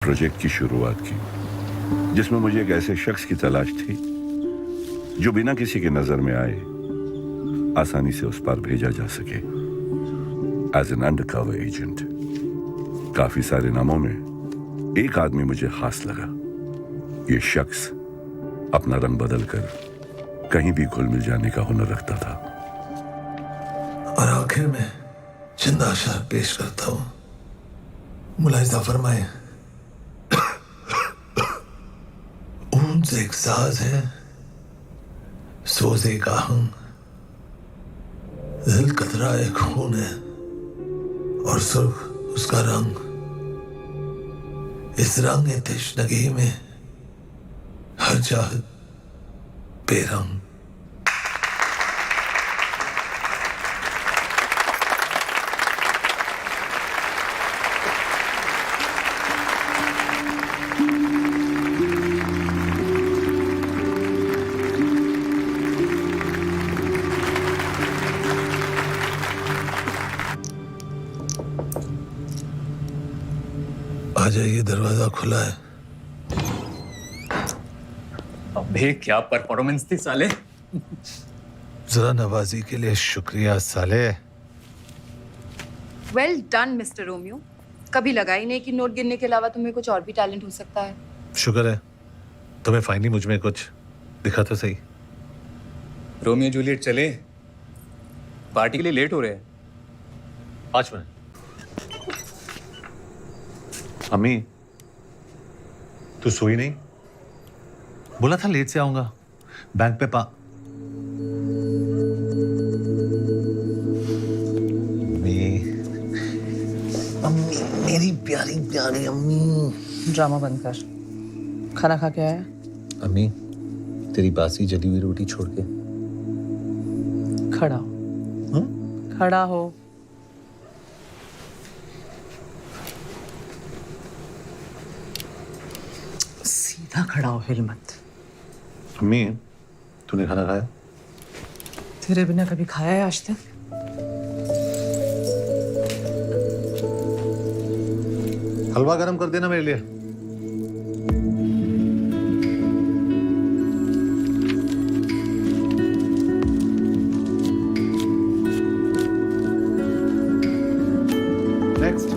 Project की शुरुआत की जिसमें मुझे एक ऐसे शख्स की तलाश थी जो बिना किसी के नजर में आए आसानी से उस पार भेजा जा सके एज एन अंडरकवर एजेंट। काफी सारे नामों में एक आदमी मुझे खास लगा। ये शख्स अपना रंग बदलकर कहीं भी घुल मिल जाने का हुनर रखता था। और आखिर में चंद आशार पेश करता हूं, मुलाहिजा फरमाए। ऊन से एक साज है, सोजे का हम, दिल कतरा एक खून है और सुर्ख उसका रंग। इस रंग तश्नगी में हर चाहत बेरंग। आ जाइए, दरवाजा खुला है। अबे क्या परफॉर्मेंस थी साले। जरा नवाजी के लिए शुक्रिया साले। Well done mister Romeo. कभी लगा ही नहीं कि नोट गिनने के अलावा तुम्हें कुछ और भी टैलेंट हो सकता है। शुक्र है तुम्हें फाइनली मुझ में कुछ दिखा तो सही। रोमियो जूलियट चले, पार्टी के लिए लेट हो रहे हैं। 5 मिनट। अम्मी, तू सोई नहीं? बोला था लेट से आऊंगा। बैंक पे अम्मी, मेरी प्यारी प्यारी अम्मी। ड्रामा बंद कर। खाना खा के आया? अम्मी, तेरी बासी जली हुई रोटी छोड़ के। खड़ा हो। खड़ा हो। सीधा खड़ा हो, हिल मत। अम्मी, तूने खाना खाया? तेरे बिना कभी खाया है आज तक? हलवा गरम कर देना मेरे लिए। Next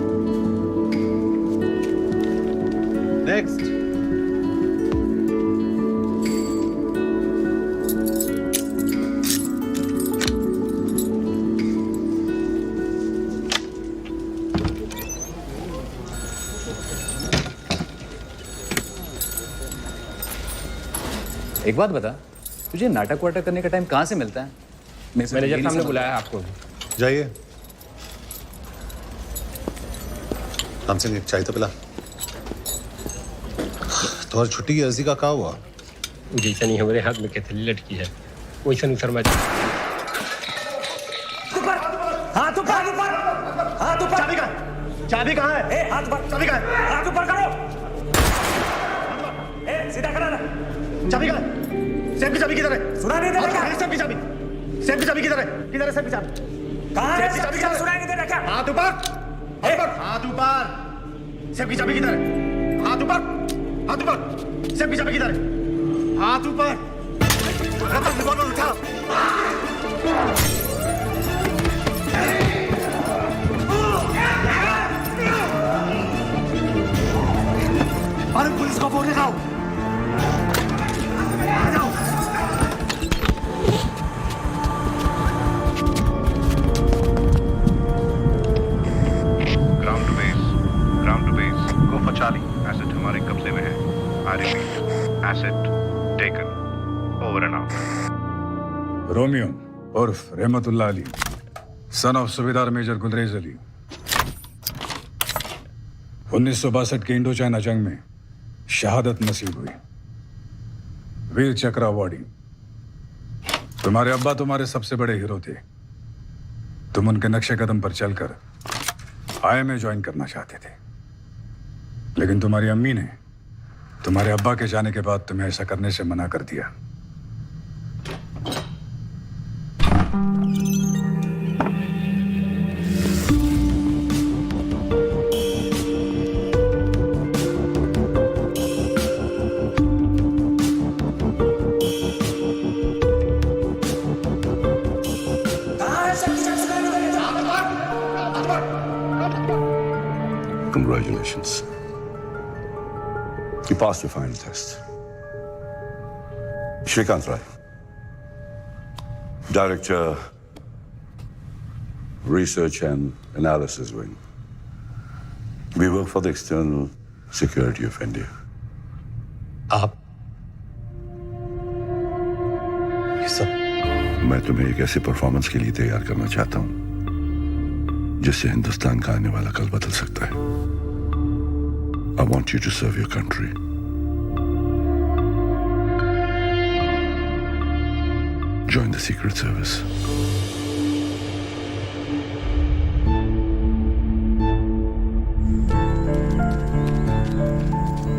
next. एक बात बता, तुझे नाटक वाटक करने का टाइम कहाँ से मिलता है? मैनेजर साहब ने बुलाया है आपको। जाइए, हमसे एक चाय तो पिला। तुम्हारी छुट्टी की अर्जी का क्या हुआ? जैसे नहीं हमारे हाथ में कैथली लटकी है वैसे नहीं शर्मा। हाथ ऊपर ऊपर, हाथ ऊपर। चाबी कहाँ? चाबी कहाँ है? ए, हाथ ऊपर। चाबी कहाँ है? हाथ ऊपर करो। ए, सीधा करा ना। चाबी कहाँ है? सेफ की चाबी किधर है? सुना नहीं दे रहा। सेफ की चाबी। सेफ की चाबी किधर है? किधर है सेफ की चाबी? कहाँ है? सेफ की चाबी सुनाई नहीं दे रहा क्या? हाथ ऊपर। हाथ ऊपर। सेफ की चाबी किधर है? हाथ ऊपर। हाथ ऊपर। सेफ की चाबी किधर है? हाथ ऊपर। रिवॉल्वर उठा। अरे पुलिस को फोन लगाओ। Ground to base go for Charlie. Asset हमारे कब्जे में है। I repeat, asset taken. Over and out. Romeo उर्फ Rahmatullah Ali, son of subedar major Gulrez Ali, 1962 के इंडो चाइना जंग में शहादत नसीब हुई, वीर चक्र अवार्डी। तुम्हारे अब्बा तुम्हारे सबसे बड़े हीरो थे। तुम उनके नक्शे कदम पर चलकर आई में ज्वाइन करना चाहते थे, लेकिन तुम्हारी अम्मी ने तुम्हारे अब्बा के जाने के बाद तुम्हें ऐसा करने से मना कर दिया। Congratulations. You passed your final test. Shrikant Rai, Director, Research and Analysis Wing. We work for the external security of India. आप ये सब मैं तुम्हें एक ऐसे परफॉर्मेंस के लिए तैयार करना चाहता हूं जिससे हिंदुस्तान का आने वाला कल बदल सकता है. I want you to serve your country. Join the Secret Service.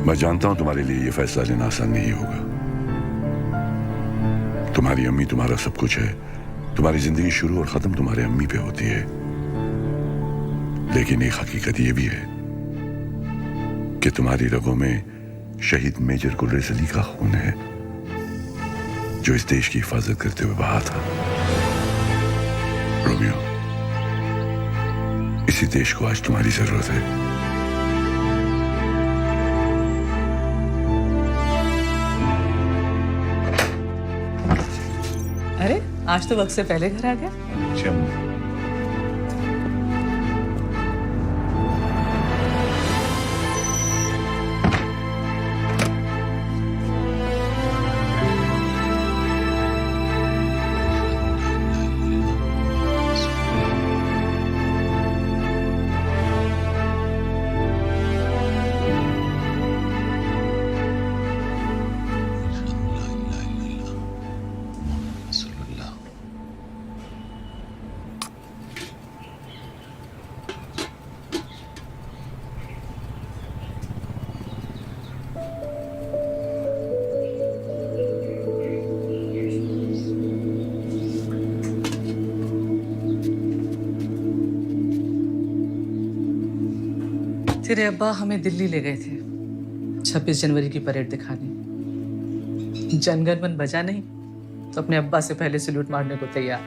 मैं जानता हूं तुम्हारे लिए यह फैसला लेना आसान नहीं होगा. तुम्हारी अम्मी तुम्हारा सब कुछ है. तुम्हारी जिंदगी शुरू और खत्म तुम्हारे अम्मी पे होती है. लेकिन एक हकीकत यह भी है कि तुम्हारी रगों में शहीद मेजर गुलरेज अली का खून है, जो इस देश की हिफाजत करते हुए बहा था. रोमियो, इसी देश को आज तुम्हारी जरूरत है. अरे आज तो वक्त से पहले घर आ गया. तेरे अब्बा हमें दिल्ली ले गए थे 26 जनवरी की परेड दिखाने. जनगण मन बजा नहीं तो अपने अब्बा से पहले सैल्यूट मारने को तैयार.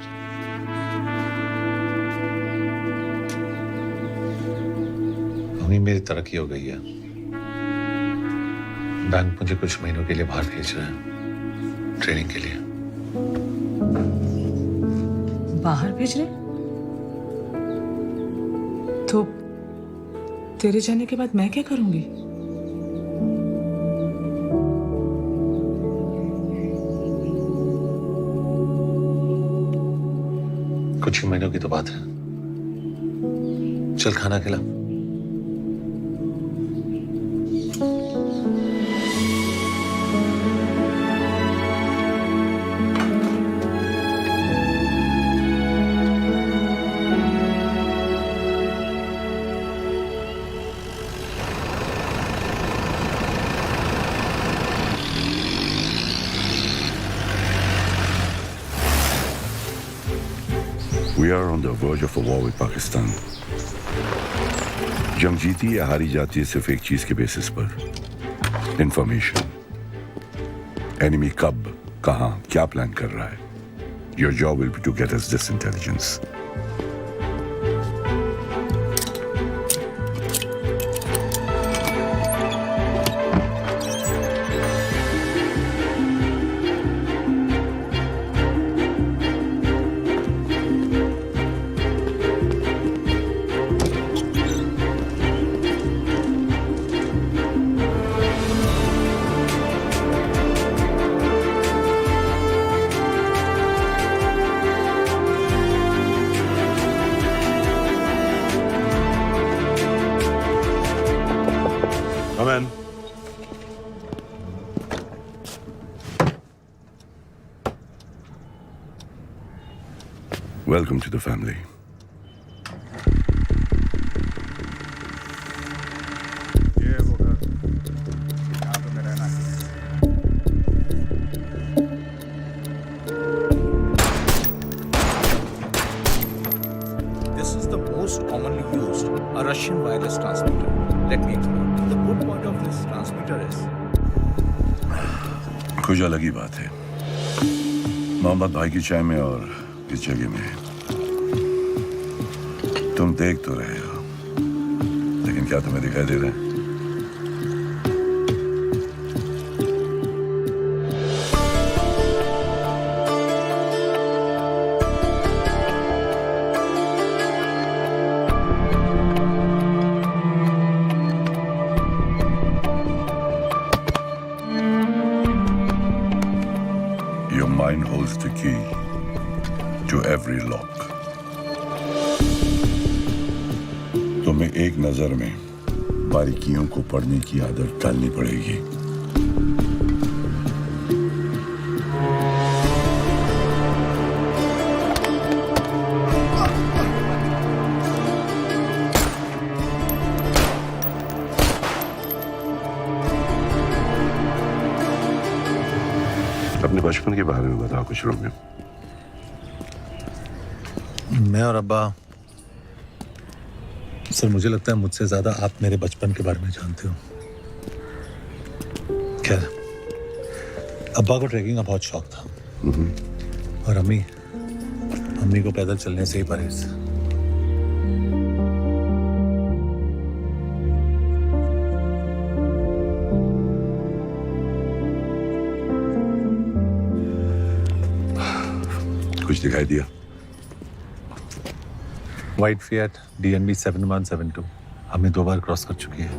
मम्मी मेरी तरक्की हो गई है. बैंक मुझे कुछ महीनों के लिए बाहर भेज रहे हैं ट्रेनिंग के लिए. बाहर भेज रहे? तो तेरे जाने के बाद मैं क्या करूंगी? कुछ ही महीनों की तो बात है. चल खाना खिला. We are on the verge of a war with Pakistan. जंग जीती या हारी जाती है सिर्फ एक चीज के बेसिस पर, इंफॉर्मेशन. एनिमी कब, कहां, क्या प्लान कर रहा है. Your job will be to get us this intelligence. Come in. Welcome to the family. ये वो घर, यहाँ पे मैं रहना है. This is the most commonly used, a Russian wireless transmitter. Let me explain. The good point of this transmitter is कुछ अलग ही बात है. मोहम्मद भाई की चाय में और इस जगह में तुम देख तो रहे हो, लेकिन क्या तुम्हें दिखाई दे रहे हैं? Your mind holds the key to every lock. तुम्हें एक नजर में बारीकियों को पढ़ने की आदत डालनी पड़ेगी। अपने बचपन के बारे में बताओ कुछ रोमियो। मैं और अब्बा, सर मुझे लगता है मुझसे ज्यादा आप मेरे बचपन के बारे में जानते हो। खैर, अब्बा को ट्रैकिंग का बहुत शौक था और अम्मी को पैदल चलने से ही परहेज। कुछ दिखाई दिया? वाइट फिएट DNB 7172 हमें 2 बार क्रॉस कर चुकी है।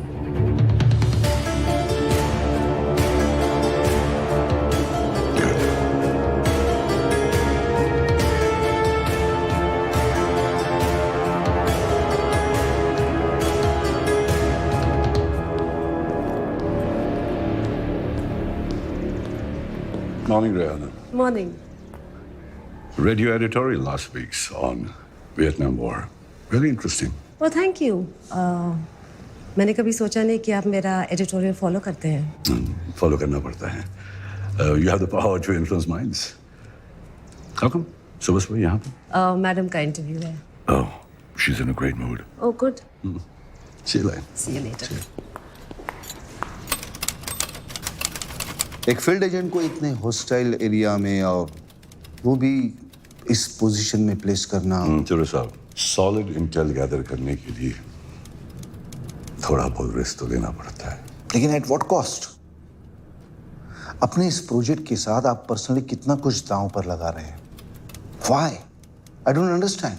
Morning, Rihanna. Morning. Read your editorial last week on Vietnam War. Really interesting. Oh, thank you. मैंने कभी सोचा नहीं कि आप मेरा एडिटोरियल फॉलो करते हैं। फॉलो करना पड़ता है। You have the power to influence minds. How come? सुबह सुबह यहाँ पे? मैडम का इंटरव्यू है। Oh, she's in a great mood. Oh, good. See you later. See you later. एक फील्ड एजेंट को इतने हॉस्टाइल एरिया में और वो भी इस पोजीशन में प्लेस करना। चलो साहब, सॉलिड इंटेल गैदर करने के लिए थोड़ा बहुत रिस्क तो लेना पड़ता है। लेकिन एट व्हाट कॉस्ट? अपने इस प्रोजेक्ट के साथ आप पर्सनली कितना कुछ दांव पर लगा रहे हैं? व्हाई? I don't understand.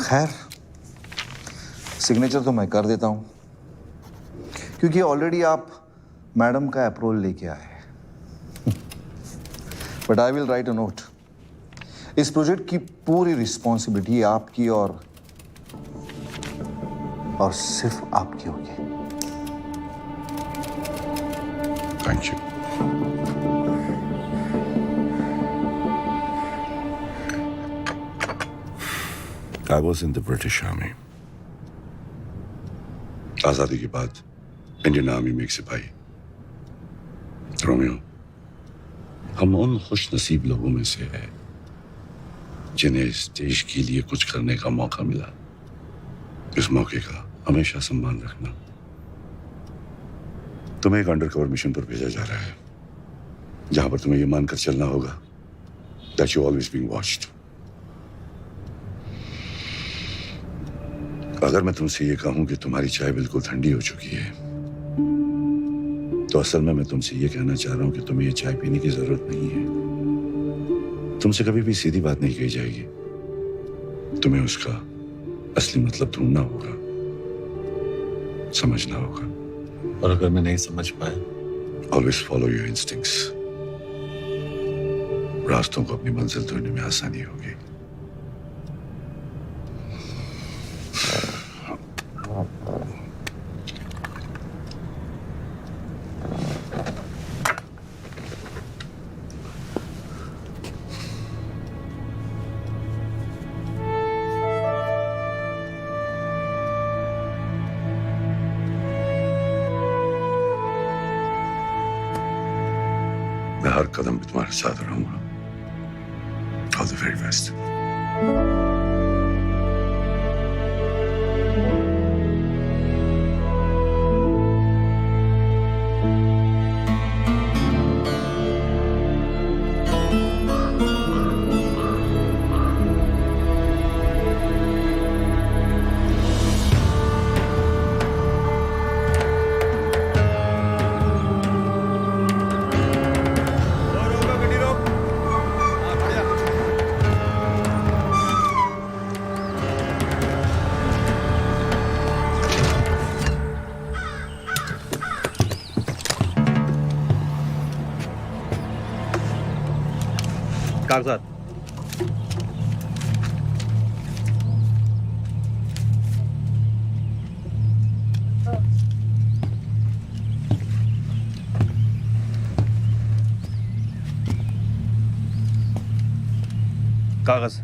खैर, सिग्नेचर तो मैं कर देता हूं क्योंकि ऑलरेडी आप मैडम का अप्रूवल लेके आए हैं। But I will write a note. इस प्रोजेक्ट की पूरी रिस्पॉन्सिबिलिटी आपकी और सिर्फ आपकी होगी। Thank you. I was in the British Army. आजादी के बाद इंडियन आर्मी में एक सिपाही। रोमियो, हम उन खुश नसीब लोगों में से हैं जिन्हें इस देश के लिए कुछ करने का मौका मिला। इस मौके का हमेशा सम्मान रखना। तुम्हें एक अंडरकवर मिशन पर भेजा जा रहा है जहां पर तुम्हें यह मानकर चलना होगा that you always being watched. अगर मैं तुमसे ये कहूं कि तुम्हारी चाय बिल्कुल ठंडी हो चुकी है तो असल में मैं तुमसे ये कहना चाह रहा हूं कि तुम्हें ये चाय पीने की जरूरत नहीं है। तुमसे कभी भी सीधी बात नहीं कही जाएगी। तुम्हें उसका असली मतलब ढूंढना होगा, समझना होगा। और अगर मैं नहीं समझ पाया? Always follow your instincts. रास्तों को अपनी मंजिल ढूंढने में आसानी होगी। मैं हर कदम पे तुम्हारे साथ रहूंगा। All the very best. कागजात। कागज।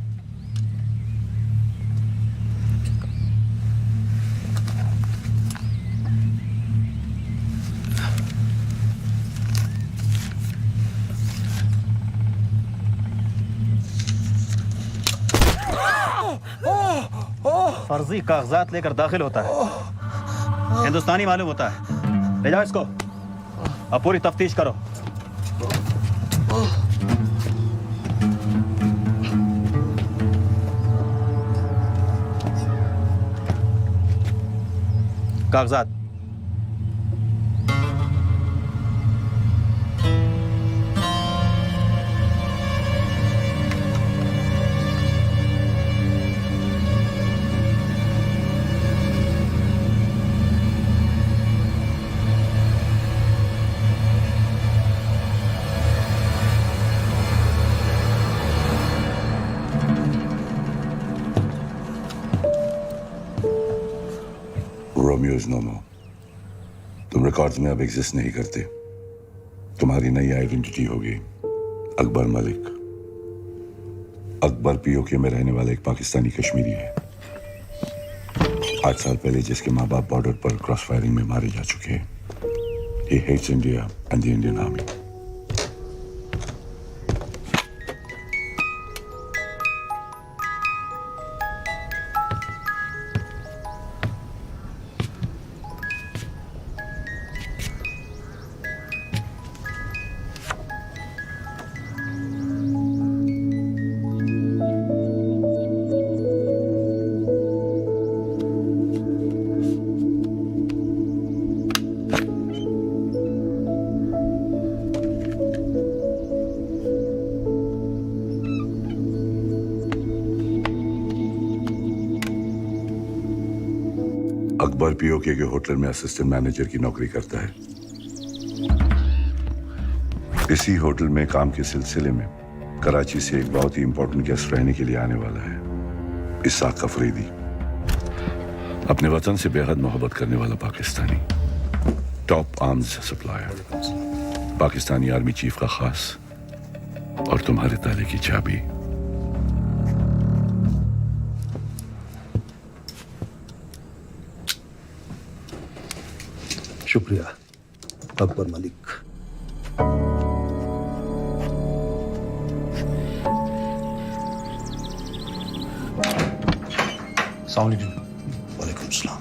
फर्जी कागजात लेकर दाखिल होता है, हिंदुस्तानी मालूम होता है। ले जाओ इसको, अब पूरी तफ्तीश करो। कागजात। रोमियो इज नो मोर। तुम रिकॉर्ड्स में अब एग्जिस्ट नहीं करते। तुम्हारी नई आइडेंटिटी होगी अकबर मलिक। अकबर पीओके में रहने वाला एक पाकिस्तानी कश्मीरी है, 8 साल पहले जिसके माँ बाप बॉर्डर पर क्रॉस फायरिंग में मारे जा चुके हैं। He hates India and the Indian Army. Akbar PoK के होटल में असिस्टेंट मैनेजर की नौकरी करता है। इसी होटल में काम के सिलसिले में कराची से एक बहुत ही इंपॉर्टेंट गेस्ट रहने के लिए आने वाला है, इसाक अफरीदी। अपने वतन से बेहद मोहब्बत करने वाला Pakistani, top arms supplier, Pakistani army chief का खास और तुम्हारे ताले की चाबी। शुक्रिया अकबर मलिक। वालेकुम सलाम।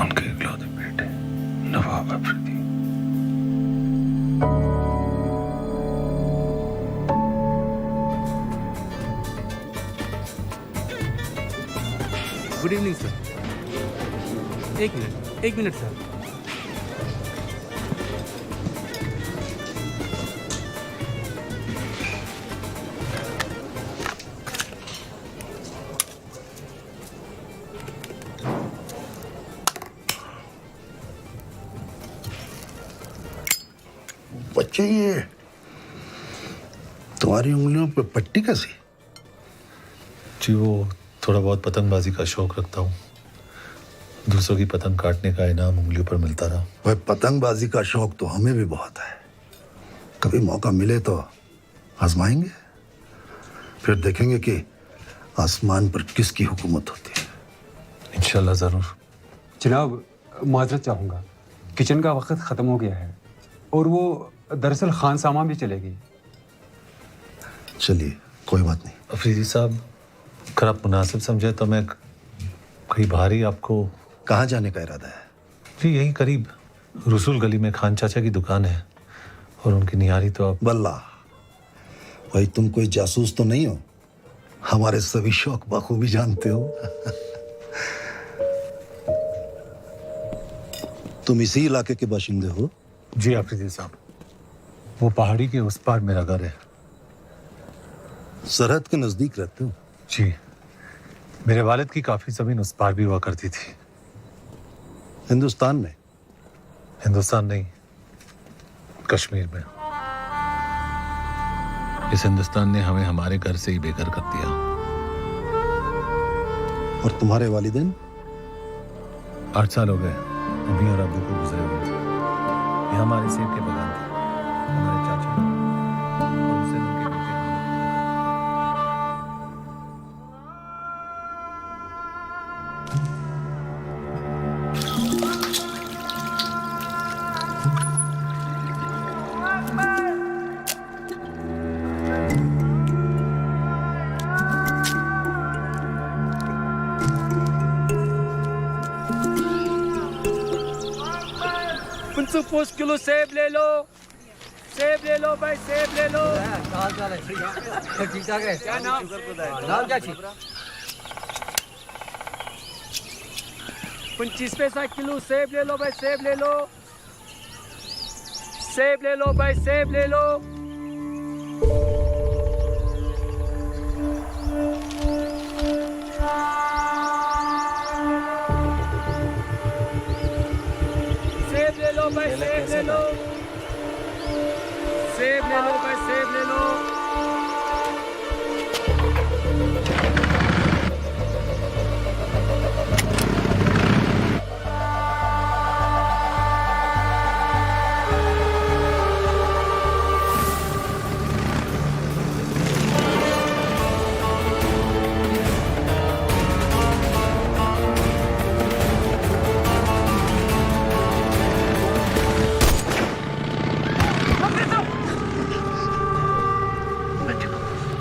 उनके इकलौते बेटे Nawab Afridi. Good evening sir. एक मिनट सर। बच्चे, ये तुम्हारी उंगलियों पे पट्टी कैसी? जी वो थोड़ा बहुत पतंगबाजी का शौक रखता हूँ। दूसरों की पतंग काटने का इनाम उंगलियों पर मिलता रहा। भाई पतंगबाजी का शौक तो हमें भी बहुत है। कभी मौका मिले तो आजमाएंगे, फिर देखेंगे कि आसमान पर किसकी हुकूमत होती है। इंशाल्लाह जरूर। जनाब माजरत चाहूँगा, किचन का वक्त ख़त्म हो गया है और वो दरअसल खान सामा भी चलेगी। चलिए कोई बात नहीं। अफरीदी साहब, अगर आप मुनासिब समझे तो मैं कहीं बाहर ही आपको। कहाँ जाने का इरादा है? जी यहीं करीब रसूल गली में खान चाचा की दुकान है और उनकी निहारी तो आप। बल्ला भाई, तुम कोई जासूस तो नहीं हो? हमारे सभी शौक बखूबी जानते हो। तुम इसी इलाके के बाशिंदे हो? जी अफरीदी साहब, वो पहाड़ी के उस पार मेरा घर है। सरहद के नजदीक रहते हो? जी, मेरे वालिद की काफी जमीन उस पार भी हुआ करती थी। हिंदुस्तान में? हिंदुस्तान नहीं, कश्मीर में। इस हिंदुस्तान ने हमें हमारे घर से ही बेघर कर दिया। और तुम्हारे वालिदैन? 8 साल हो गए अम्मी और अब्बू को गुजरे हुए। ये हमारे सेब के बगान थे। हमारे चाचा और उससे उनके बेटे। तो 5 किलो सेब ले लो। सेब ले लो भाई, सेब ले लो। ठीक ठाक है। क्या नाम? नाम क्या छी? 25 पैसा किलो सेब ले लो भाई, सेब ले लो। सेब ले लो भाई, सेब ले लो। सेब ले लो भाई, सेब ले लो। सेब ले लो भाई, सेब ले लो।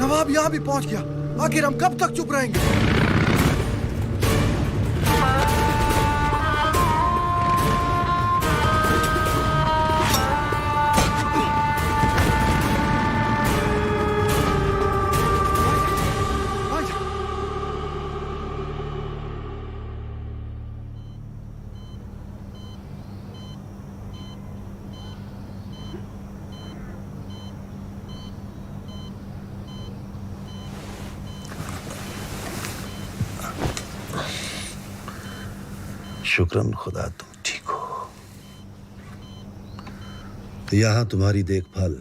नवाब यहाँ भी पहुंच गया। आखिर हम कब तक चुप रहेंगे? शुक्रन खुदा तुम ठीक हो। यहां तुम्हारी देखभाल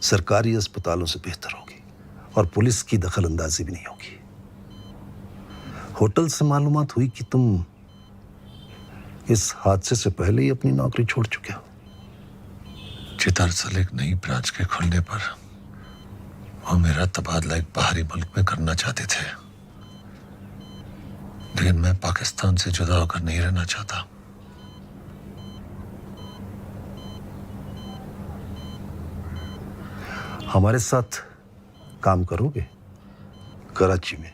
सरकारी अस्पतालों से बेहतर होगी और पुलिस की दखल अंदाजी भी नहीं होगी। होटल से मालूमात हुई कि तुम इस हादसे से पहले ही अपनी नौकरी छोड़ चुके हो। दरअसल एक नई ब्रांच के खुलने पर वो मेरा तबादला एक बाहरी मुल्क में करना चाहते थे, लेकिन मैं पाकिस्तान से जुदा होकर नहीं रहना चाहता। हमारे साथ काम करोगे कराची में?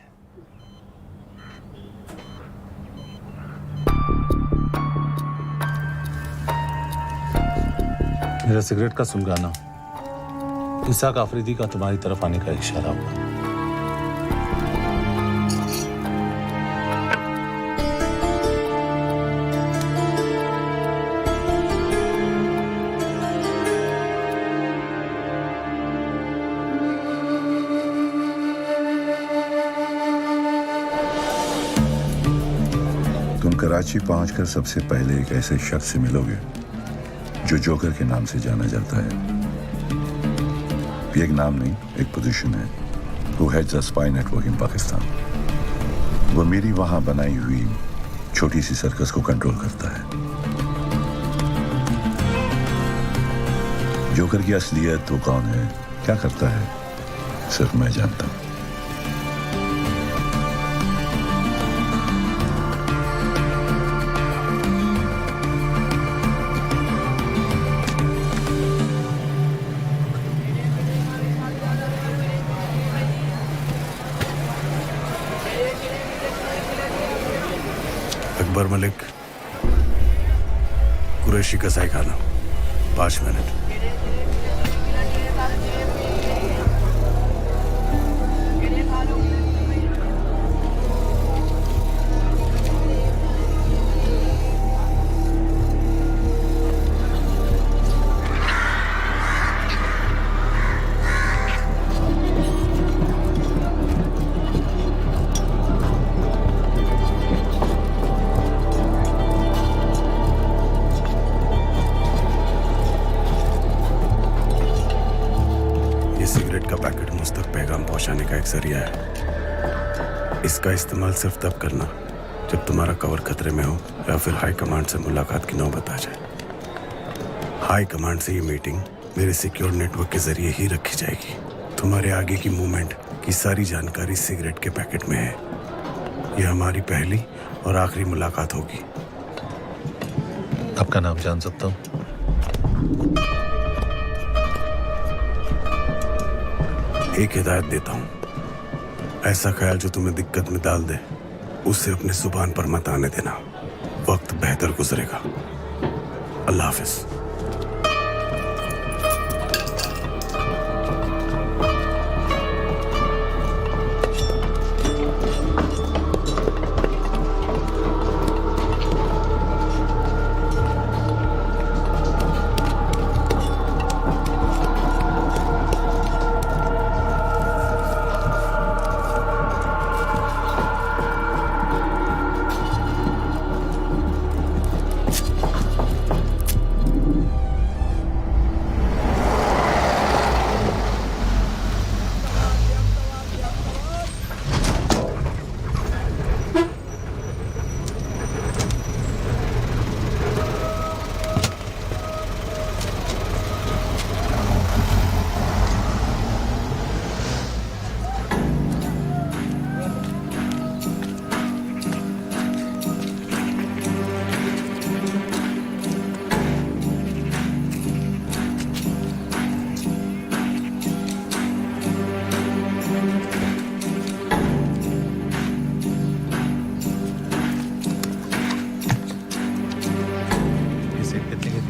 मेरा सिगरेट का सुलगाना इसाक आफरीदी का तुम्हारी तरफ आने का इशारा हुआ। तुम कराची पहुंचकर सबसे पहले एक ऐसे शख्स से मिलोगे जो जोकर के नाम से जाना जाता है। ये एक नाम नहीं, एक पोजीशन है। Who heads a spy network in Pakistan. वो मेरी वहां बनाई हुई छोटी सी सर्कस को कंट्रोल करता है। जोकर की असलियत वो कौन है, क्या करता है, सिर्फ मैं जानता हूं। अकबर मलिक, कुरैशी कसाई खाना, 5 मिनट। पहुंचाने का एक जरिया है। इसका इस्तेमाल सिर्फ तब करना जब तुम्हारा कवर खतरे में हो या फिर हाई कमांड से मुलाकात की नौबत आ जाए। हाई कमांड से ये मीटिंग मेरे सिक्योर नेटवर्क के जरिए ही रखी जाएगी। तुम्हारे आगे की मूवमेंट की सारी जानकारी सिगरेट के पैकेट में है। यह हमारी पहली और आखिरी मुलाकात होगी। आपका नाम जान सकता हूँ? एक हिदायत देता हूं, ऐसा ख्याल जो तुम्हें दिक्कत में डाल दे उससे अपने जुबान पर मत आने देना। वक्त बेहतर गुजरेगा। अल्लाह हाफिज।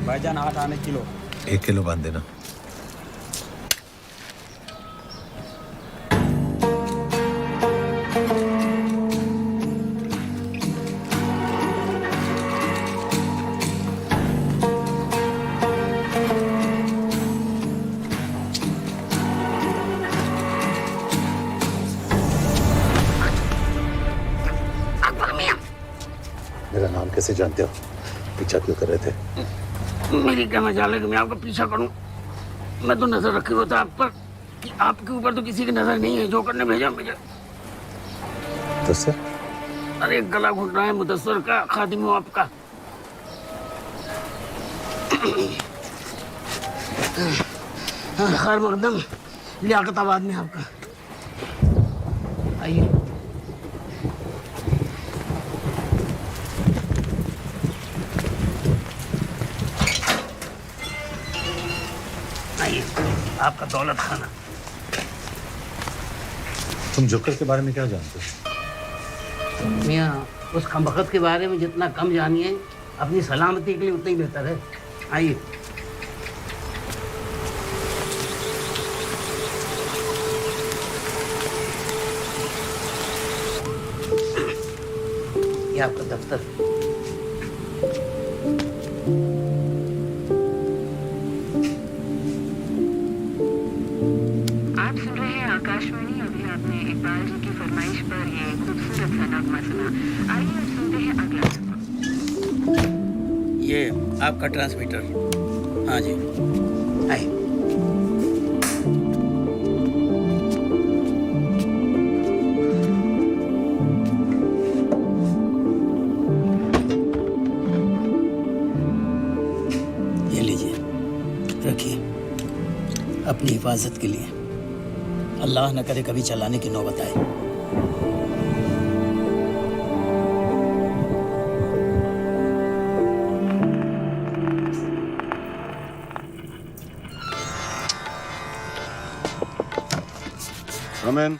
भाईजान 8 आने किलो। 1 किलो बांध देना। मेरा नाम कैसे जानते हो? पीछा क्यों कर रहे थे? मेरी क्या मजाल है कि मैं आपका पीछा करूं? मैं तो नजर रखी हुआ था आप पर कि आपके ऊपर तो किसी की नजर नहीं है। जोकर ने भेजा मुझे। तो सर? अरे गला घुट रहा है, मुदस्सर का खादिम हूँ आपका। खैर मकदम लियाकताबाद में आपका। आइए। आपका दौलत खाना। तुम जोकर के बारे में क्या जानते हो? मियाँ, उस खमबख्त के बारे में जितना कम जानिए अपनी सलामती के लिए उतना ही बेहतर है। आइए। देखिए आपका दफ्तर। आप सुन रहे हैं आकाशवाणी। अभी आपने इकबाल जी की फरमाइश पर ये खूबसूरत सा नगमा सुना। आइए अब सुनते हैं अगला नगमा। ये आपका ट्रांसमीटर। हाँ जी, आइए। ये लीजिए, रखिए अपनी हिफाजत के लिए। अल्लाह न करे कभी चलाने की नौबत आए। Come in.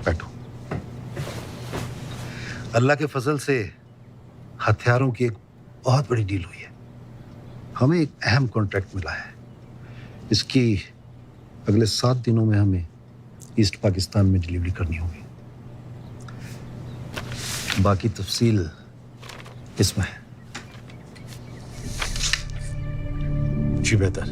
बैठो। अल्लाह के फजल से हथियारों की एक बहुत बड़ी डील हुई है। हमें एक अहम कॉन्ट्रैक्ट मिला है। इसकी अगले 7 दिनों में हमें ईस्ट पाकिस्तान में डिलीवरी करनी होगी। बाकी तफसील इसमें है। जी बेहतर।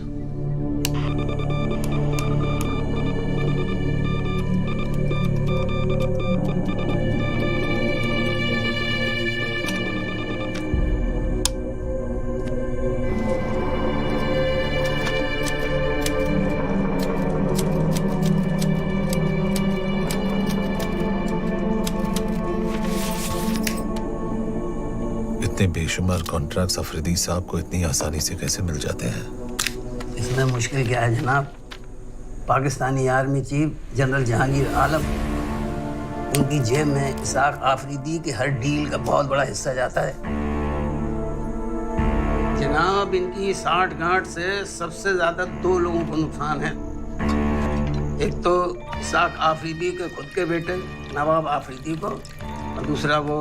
इतने बेशुमार कॉन्ट्रैक्ट्स अफरीदी साहब को इतनी आसानी से कैसे मिल जाते हैं? इसमें मुश्किल क्या है जनाब? Pakistani army chief general Jahangir Alam, उनकी जेब में इसाक आफरीदी के हर डील का बहुत बड़ा हिस्सा जाता है। जनाब, इनकी साठ-गांठ से सबसे ज्यादा 2 लोगों को नुकसान है। एक तो इसाक आफरीदी के खुद के बेटे नवाब आफरीदी को, और दूसरा वो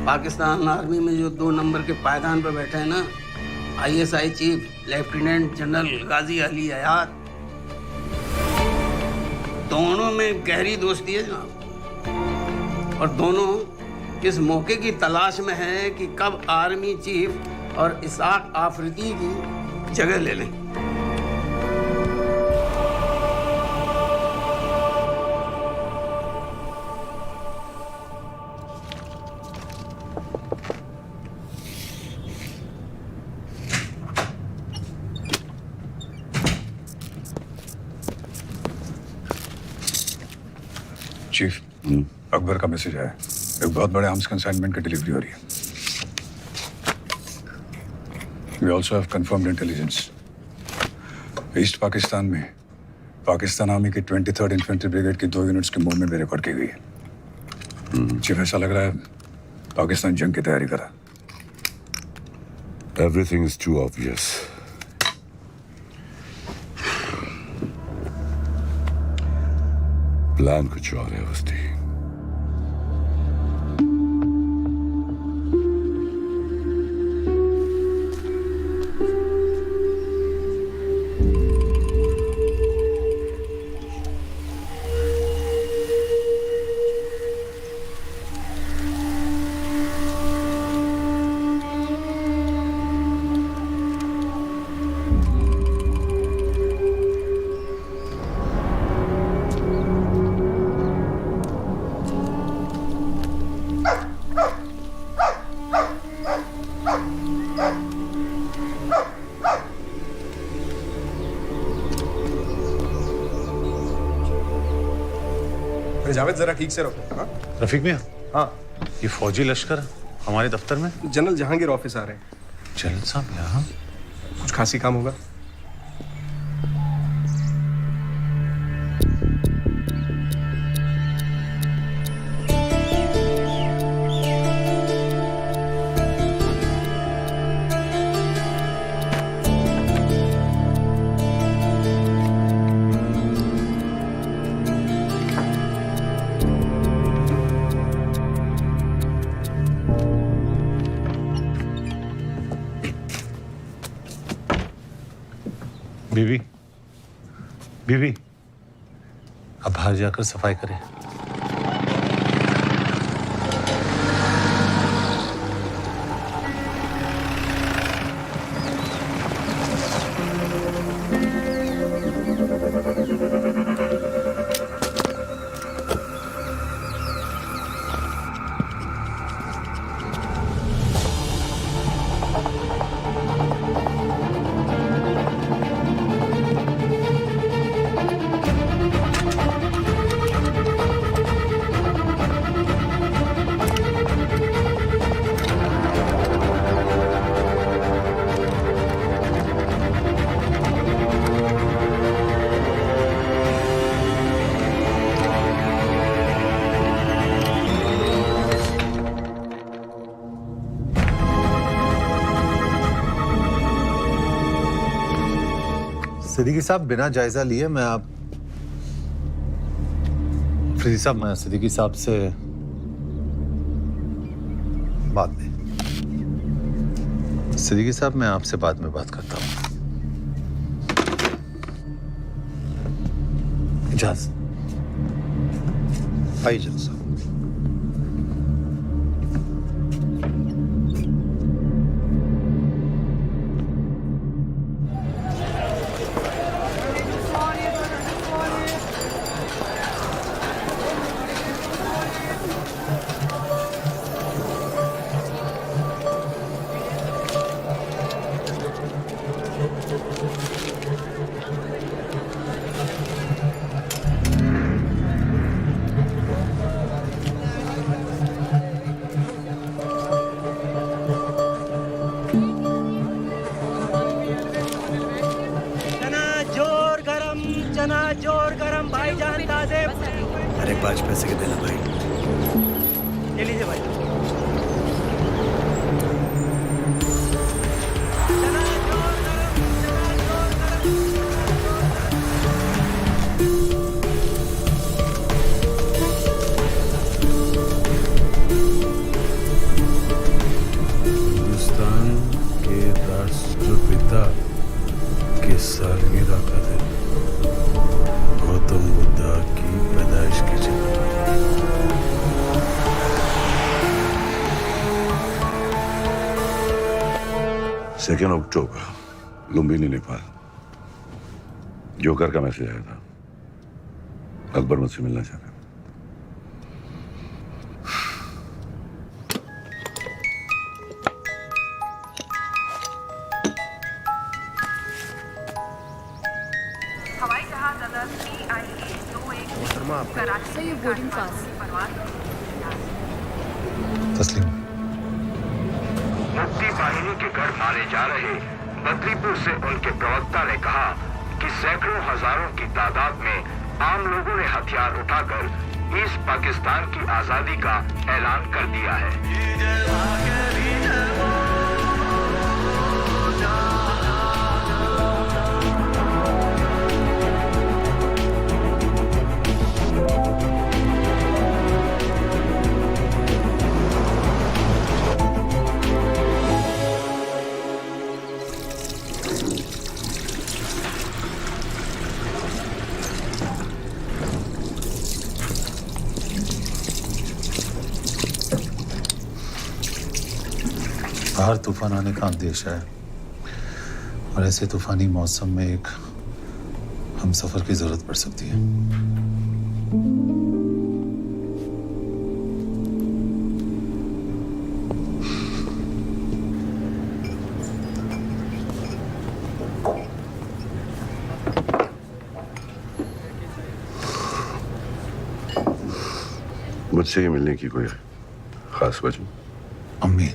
पाकिस्तान आर्मी में जो 2 नंबर के पायदान पर बैठे हैं ना, ISI चीफ लेफ्टिनेंट जनरल गाजी अली हयात। दोनों में गहरी दोस्ती है जनाब, और दोनों इस मौके की तलाश में हैं कि कब आर्मी चीफ और इसाक आफरीदी की जगह ले लें। चीफ, अकबर का मैसेज है। एक बहुत बड़े आर्म्स कंसाइनमेंट की डिलीवरी हो रही है। We also have confirmed intelligence. East Pakistan में पाकिस्तान आर्मी की 23rd इन्फेंट्री ब्रिगेड की 2 यूनिट्स की मूवमेंट भी रिकॉर्ड की गई है। चीफ, ऐसा लग रहा है पाकिस्तान जंग की तैयारी करा। Everything is too obvious. Plan कुछ और है उसकी। अरे जावेद जरा ठीक से रखो। हाँ रफीक मियाँ, हाँ ये फौजी लश्कर हमारे दफ्तर में? जनरल जहांगीर ऑफिस आ रहे हैं। जनरल साहब यहाँ? कुछ खासी काम होगा? बीबी, बीबी, अब बाहर जाकर सफाई करें। सिद्दीकी साहब, बिना जायजा लिए मैं अफरीदी साहब, मैं सिद्दीकी साहब से बाद में। सिद्दीकी साहब, मैं आपसे बाद में बात करता हूँ। इजाज़त। आइए जनरल साहब। अरे 5 पैसे के देना भाई। ये लीजिए भाई। हिंदुस्तान के राष्ट्रपिता की सालगिरह का दिन, गौतम बुद्ध की पैदाइश की जगह। 2 अक्टूबर, लुम्बिनी, नेपाल। जोकर का मैसेज आया था, अकबर मुझसे मिलना चाहता है। हवाई जहाज अदर PIA 21 कराची से ये बोर्डिंग पास तस्लीम। मुक्ति बाहिनी के घर मारे जा रहे बद्रीपुर से उनके प्रवक्ता ने कहा कि सैकड़ों हजारों की तादाद में आम लोगों ने हथियार उठाकर ईस्ट पाकिस्तान की आजादी का ऐलान कर दिया है। बाहर तूफान आने का अंदेशा है और ऐसे तूफानी मौसम में एक हमसफर की जरूरत पड़ सकती है। मुझसे ही मिलने की कोई खास वजह? अम्मी,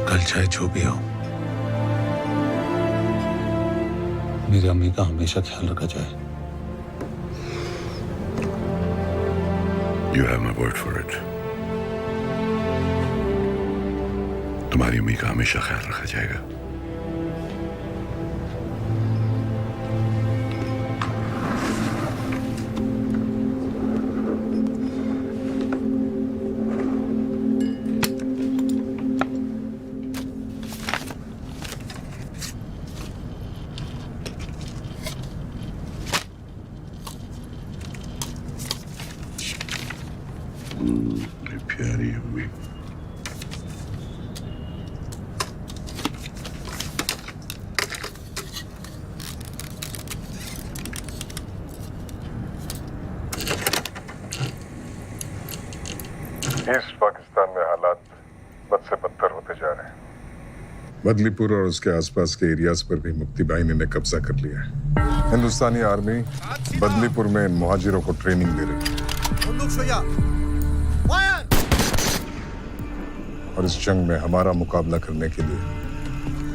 कल चाहे जो भी हो, मेरी अम्मी का हमेशा ख्याल रखा जाए। You have my word for it. तुम्हारी अम्मी का हमेशा ख्याल रखा जाएगा। मेरी प्यारी अम्मी। ईस्ट पाकिस्तान में हालात बद से बदतर होते जा रहे हैं। बदलीपुर और उसके आसपास के एरियाज पर भी मुफ्ती बाहिनी ने कब्जा कर लिया है। हिंदुस्तानी आर्मी बदलीपुर में इन मुहाजिरों को ट्रेनिंग दे रही है और इस जंग में हमारा मुकाबला करने के लिए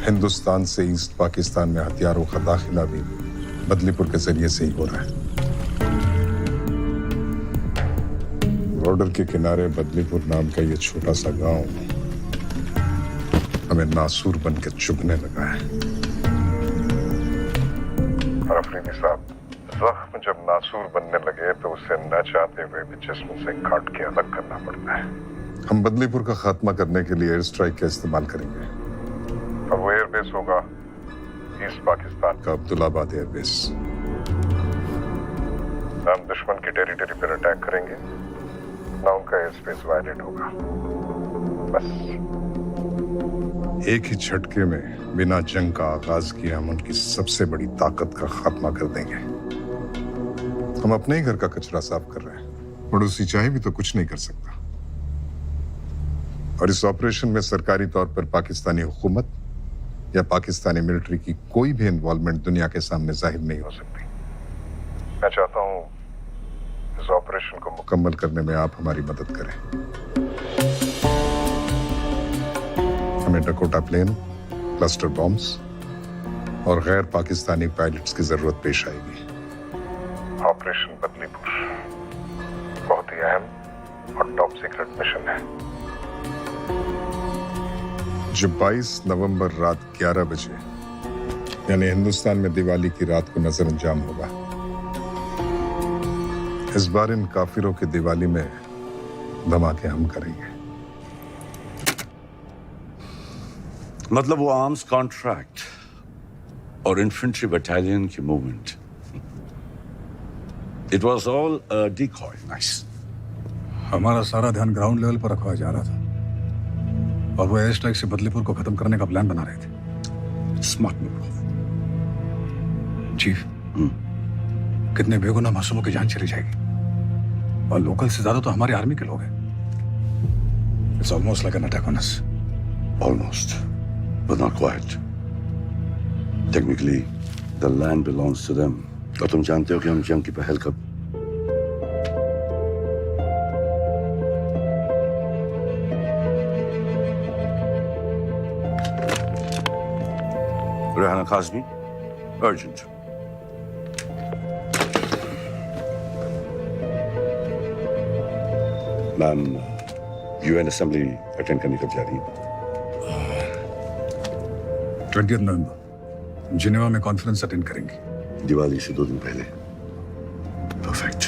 हिंदुस्तान से ईस्ट पाकिस्तान में हथियारों का दाखिला भी बदलीपुर के जरिए से ही हो रहा है। बॉर्डर के किनारे बदलीपुर नाम का ये छोटा सा गांव हमें नासूर बन के चुभने लगा है। और अफरीदी साहब, जख्म जब नासूर बनने लगे तो उसे न चाहते हुए भी जिस्म से काट के अलग करना पड़ता है। हम बदलीपुर का खात्मा करने के लिए एयर स्ट्राइक का इस्तेमाल करेंगे और वो एयरबेस होगा ईस्ट पाकिस्तान का अब्दुल्लाबाद एयरबेस। हम दुश्मन की टेरिटरी पर अटैक करेंगे, ना उनका एयर स्पेस वायलेट होगा। बस एक ही झटके में बिना जंग का आगाज किए हम उनकी सबसे बड़ी ताकत का खात्मा कर देंगे। हम अपने ही घर का कचरा साफ कर रहे हैं, पड़ोसी चाहे भी तो कुछ नहीं कर सकता। और इस ऑपरेशन में सरकारी तौर पर पाकिस्तानी हुकूमत या पाकिस्तानी मिलिट्री की कोई भी इन्वॉल्वमेंट दुनिया के सामने जाहिर नहीं हो सकती। मैं चाहता हूं इस ऑपरेशन को मुकम्मल करने में आप हमारी मदद करें। हमें डकोटा प्लेन, क्लस्टर बॉम्ब्स और गैर पाकिस्तानी पायलट्स की जरूरत पेश आएगी। ऑपरेशन बदलीपुर बहुत ही अहम और टॉप सीक्रेट मिशन है जो 22 नवंबर रात 11 बजे यानी हिंदुस्तान में दिवाली की रात को नजर अंजाम होगा। इस बार इन काफिरों की दिवाली में धमाके हम करेंगे। मतलब वो आर्म्स कॉन्ट्रैक्ट और इन्फेंट्री बटालियन की movement, it was all a decoy. Nice. हमारा सारा ध्यान ग्राउंड लेवल पर रखवाया जा रहा था और वो एयर स्ट्राइक से बदलीपुर को खत्म करने का प्लान बना रहे थे। Smart move chief. कितने बेगुनाह मासूमों की जान चली जाएगी और लोकल से ज्यादा तो हमारी आर्मी के लोग हैं। It's almost like an attack on us. Almost, but not quite. Technically, the land belongs to them. और तुम जानते हो कि हम जंग की पहल कब Rehana Kazmi, urgent. Ma'am, UN assembly attend करने कब जा रही है? 20 नवंबर जिनेवा में कॉन्फ्रेंस अटेंड करेंगे। दिवाली से 2 दिन पहले। Perfect.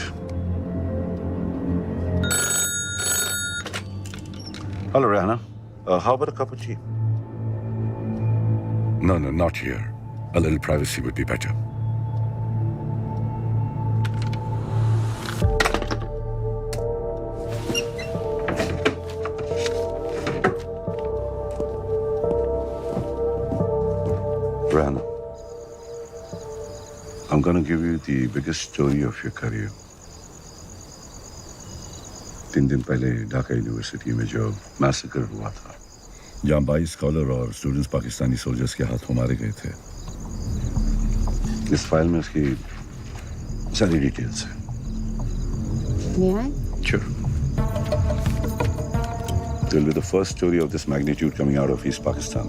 Hello Rehana, how about a cup of tea? No, not here. A little privacy would be better. Rana, I'm going to give you the biggest story of your career. 3 दिन पहले Dhaka university में जो massacre हुआ था, जहाँ 22 scholar और students Pakistani soldiers के हाथों मारे गए थे, इस फाइल में उसकी सारी डिटेल्स हैं। May I? Sure. It will be the first story of this magnitude coming out of East Pakistan.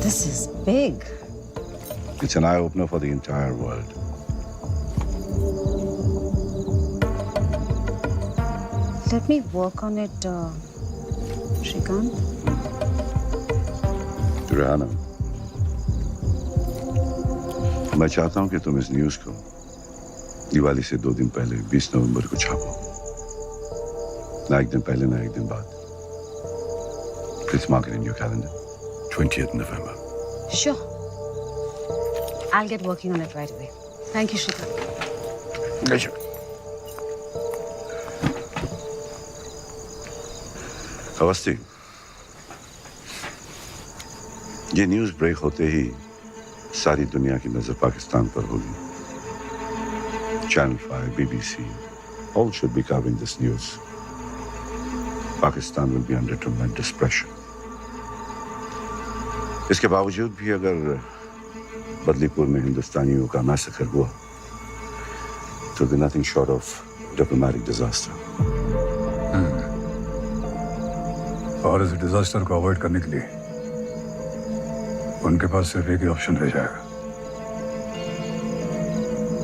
This is big. It's an eye-opener for the entire world. Let me work on it, Shrikant. Rehana, मैं चाहता हूं कि तुम इस news को दिवाली से 2 दिन पहले 20 नवंबर को छापो। ना एक दिन पहले ना एक दिन बाद। Please mark it in your calendar. 20th November. Sure. I'll get working on it right away. Thank you, Shrikant. Pleasure. Awasthi, ये न्यूज़ ब्रेक होते ही सारी दुनिया की नजर पाकिस्तान पर होगी। Channel 5, BBC, all should be covering this news. Pakistan will be under tremendous pressure. इसके बावजूद भी अगर बदलीपुर में हिंदुस्तानियों का मैसेकर हुआ, तो be nothing short of diplomatic disaster. और इस डिजास्टर को अवॉइड करने के लिए उनके पास सिर्फ एक ही ऑप्शन रह जाएगा,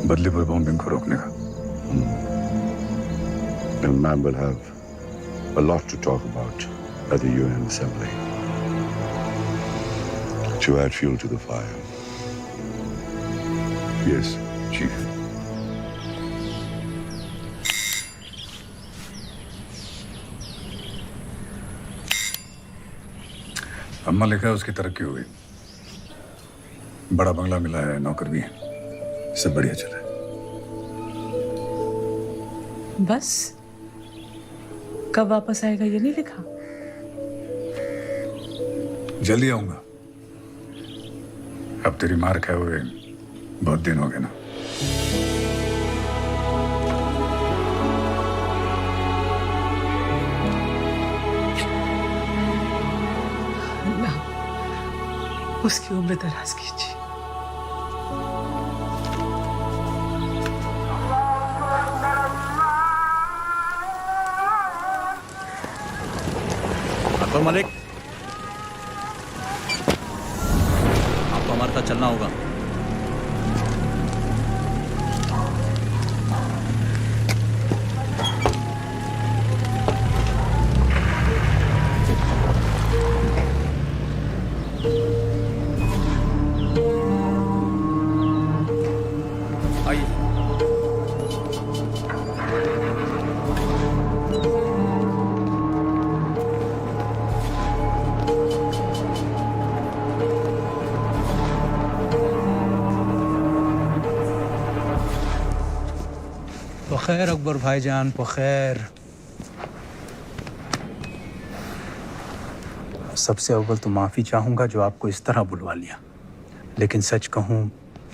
बदलीपुर बॉम्बिंग को रोकने का। And man will have a lot to talk about at the UN Assembly to add fuel to the fire. Yes, Chief. अम्मा लिखा है उसकी तरक्की हो गई, बड़ा बंगला मिला है, नौकर भी है, सब बढ़िया चला है। बस कब वापस आएगा ये नहीं लिखा? जल्दी आऊंगा। अब तेरी मार खाए हुए बहुत दिन हो गए ना। उसकी उम्र दराज कीजिए। अकबर मलिक, आपको हमारे साथ चलना होगा। खैर अकबर भाईजान, खैर। सबसे अव्वल तो माफ़ी चाहूँगा जो आपको इस तरह बुलवा लिया, लेकिन सच कहूँ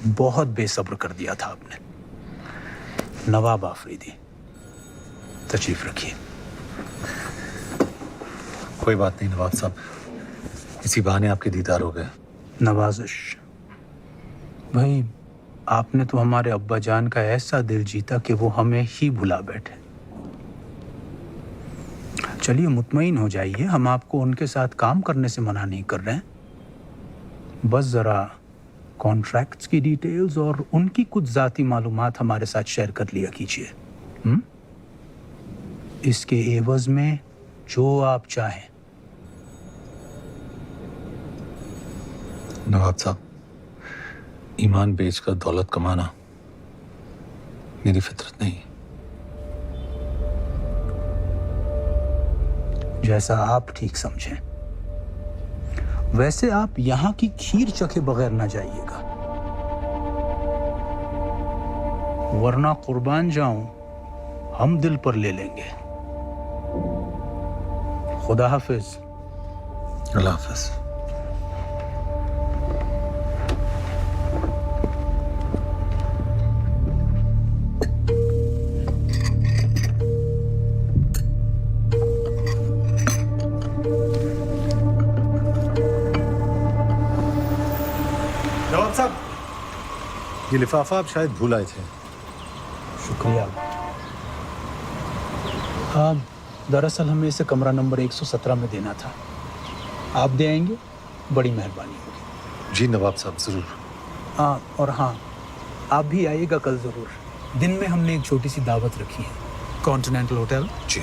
बहुत बेसब्र कर दिया था आपने। नवाब आफरीदी, तशरीफ रखिए। कोई बात नहीं नवाब साहब, इसी बहाने आपके दीदार हो गए। नवाजिश भाई, आपने तो हमारे अब्बा जान का ऐसा दिल जीता कि वो हमें ही भुला बैठे। चलिए मुतमईन हो जाइए, हम आपको उनके साथ काम करने से मना नहीं कर रहे हैं। बस ज़रा कॉन्ट्रैक्ट्स की डिटेल्स और उनकी कुछ ज़ाती मालूमात हमारे साथ शेयर कर लिया कीजिए। इसके एवज़ में जो आप चाहें। नवाब साहब, ईमान बेचकर दौलत कमाना मेरी फितरत नहीं। जैसा आप ठीक समझें। वैसे आप यहाँ की खीर चखे बगैर ना जाइएगा, वरना कुर्बान जाऊं हम दिल पर ले लेंगे। खुदा हाफिज। अल्लाह हाफिज। ये लिफाफा आप शायद भूल आए थे। शुक्रिया। हाँ, दरअसल हमें इसे कमरा नंबर 117 में देना था। आप दे आएंगे? बड़ी मेहरबानी होगी। जी नवाब साहब, ज़रूर। हाँ, और हाँ, आप भी आइएगा कल ज़रूर। दिन में हमने एक छोटी सी दावत रखी है, कॉन्टिनेंटल होटल। जी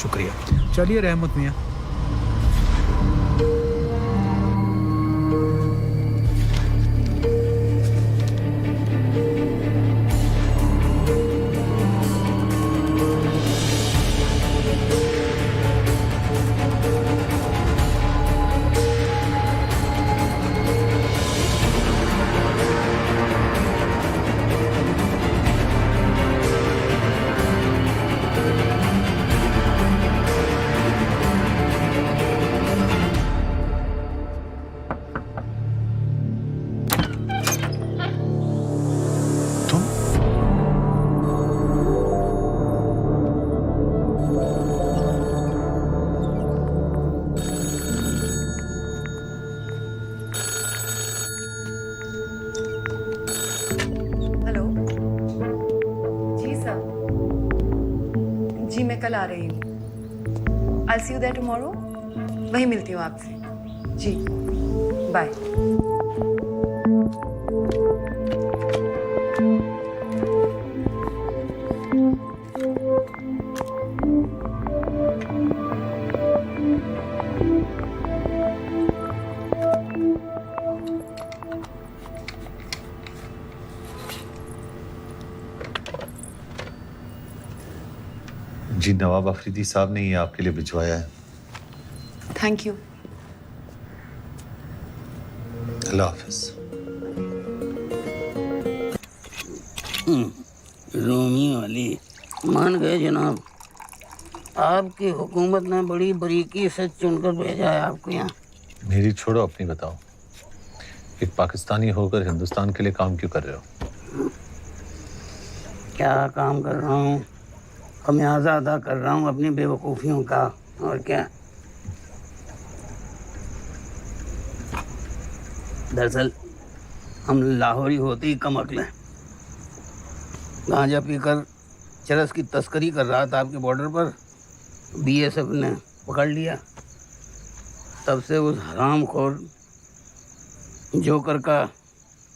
शुक्रिया। चलिए रहमत मियाँ। हेलो जी सर, जी मैं कल आ रही हूँ। I'll see you there tomorrow। वहीं मिलती हूँ आपसे। जी बाय। जी नवाब अफरीदी साहब ने ये आपके लिए भिजवाया है। Thank you. Allah Hafiz. Romeo Ali मान गए जनाब। आपकी हुकूमत ने बड़ी बारीकी से चुनकर भेजा है आपको यहाँ। मेरी छोड़ो, अपनी बताओ। एक पाकिस्तानी होकर हिंदुस्तान के लिए काम क्यों कर रहे हो? क्या काम कर रहा हूँ? खमियाजा अदा कर रहा हूँ अपनी बेवकूफ़ियों का, और क्या। दरअसल हम लाहौरी होते ही कम अक्ल हैं। गांजा पीकर चरस की तस्करी कर रहा था आपके बॉर्डर पर, बीएसएफ ने पकड़ लिया। तब से उस हरामखोर जोकर का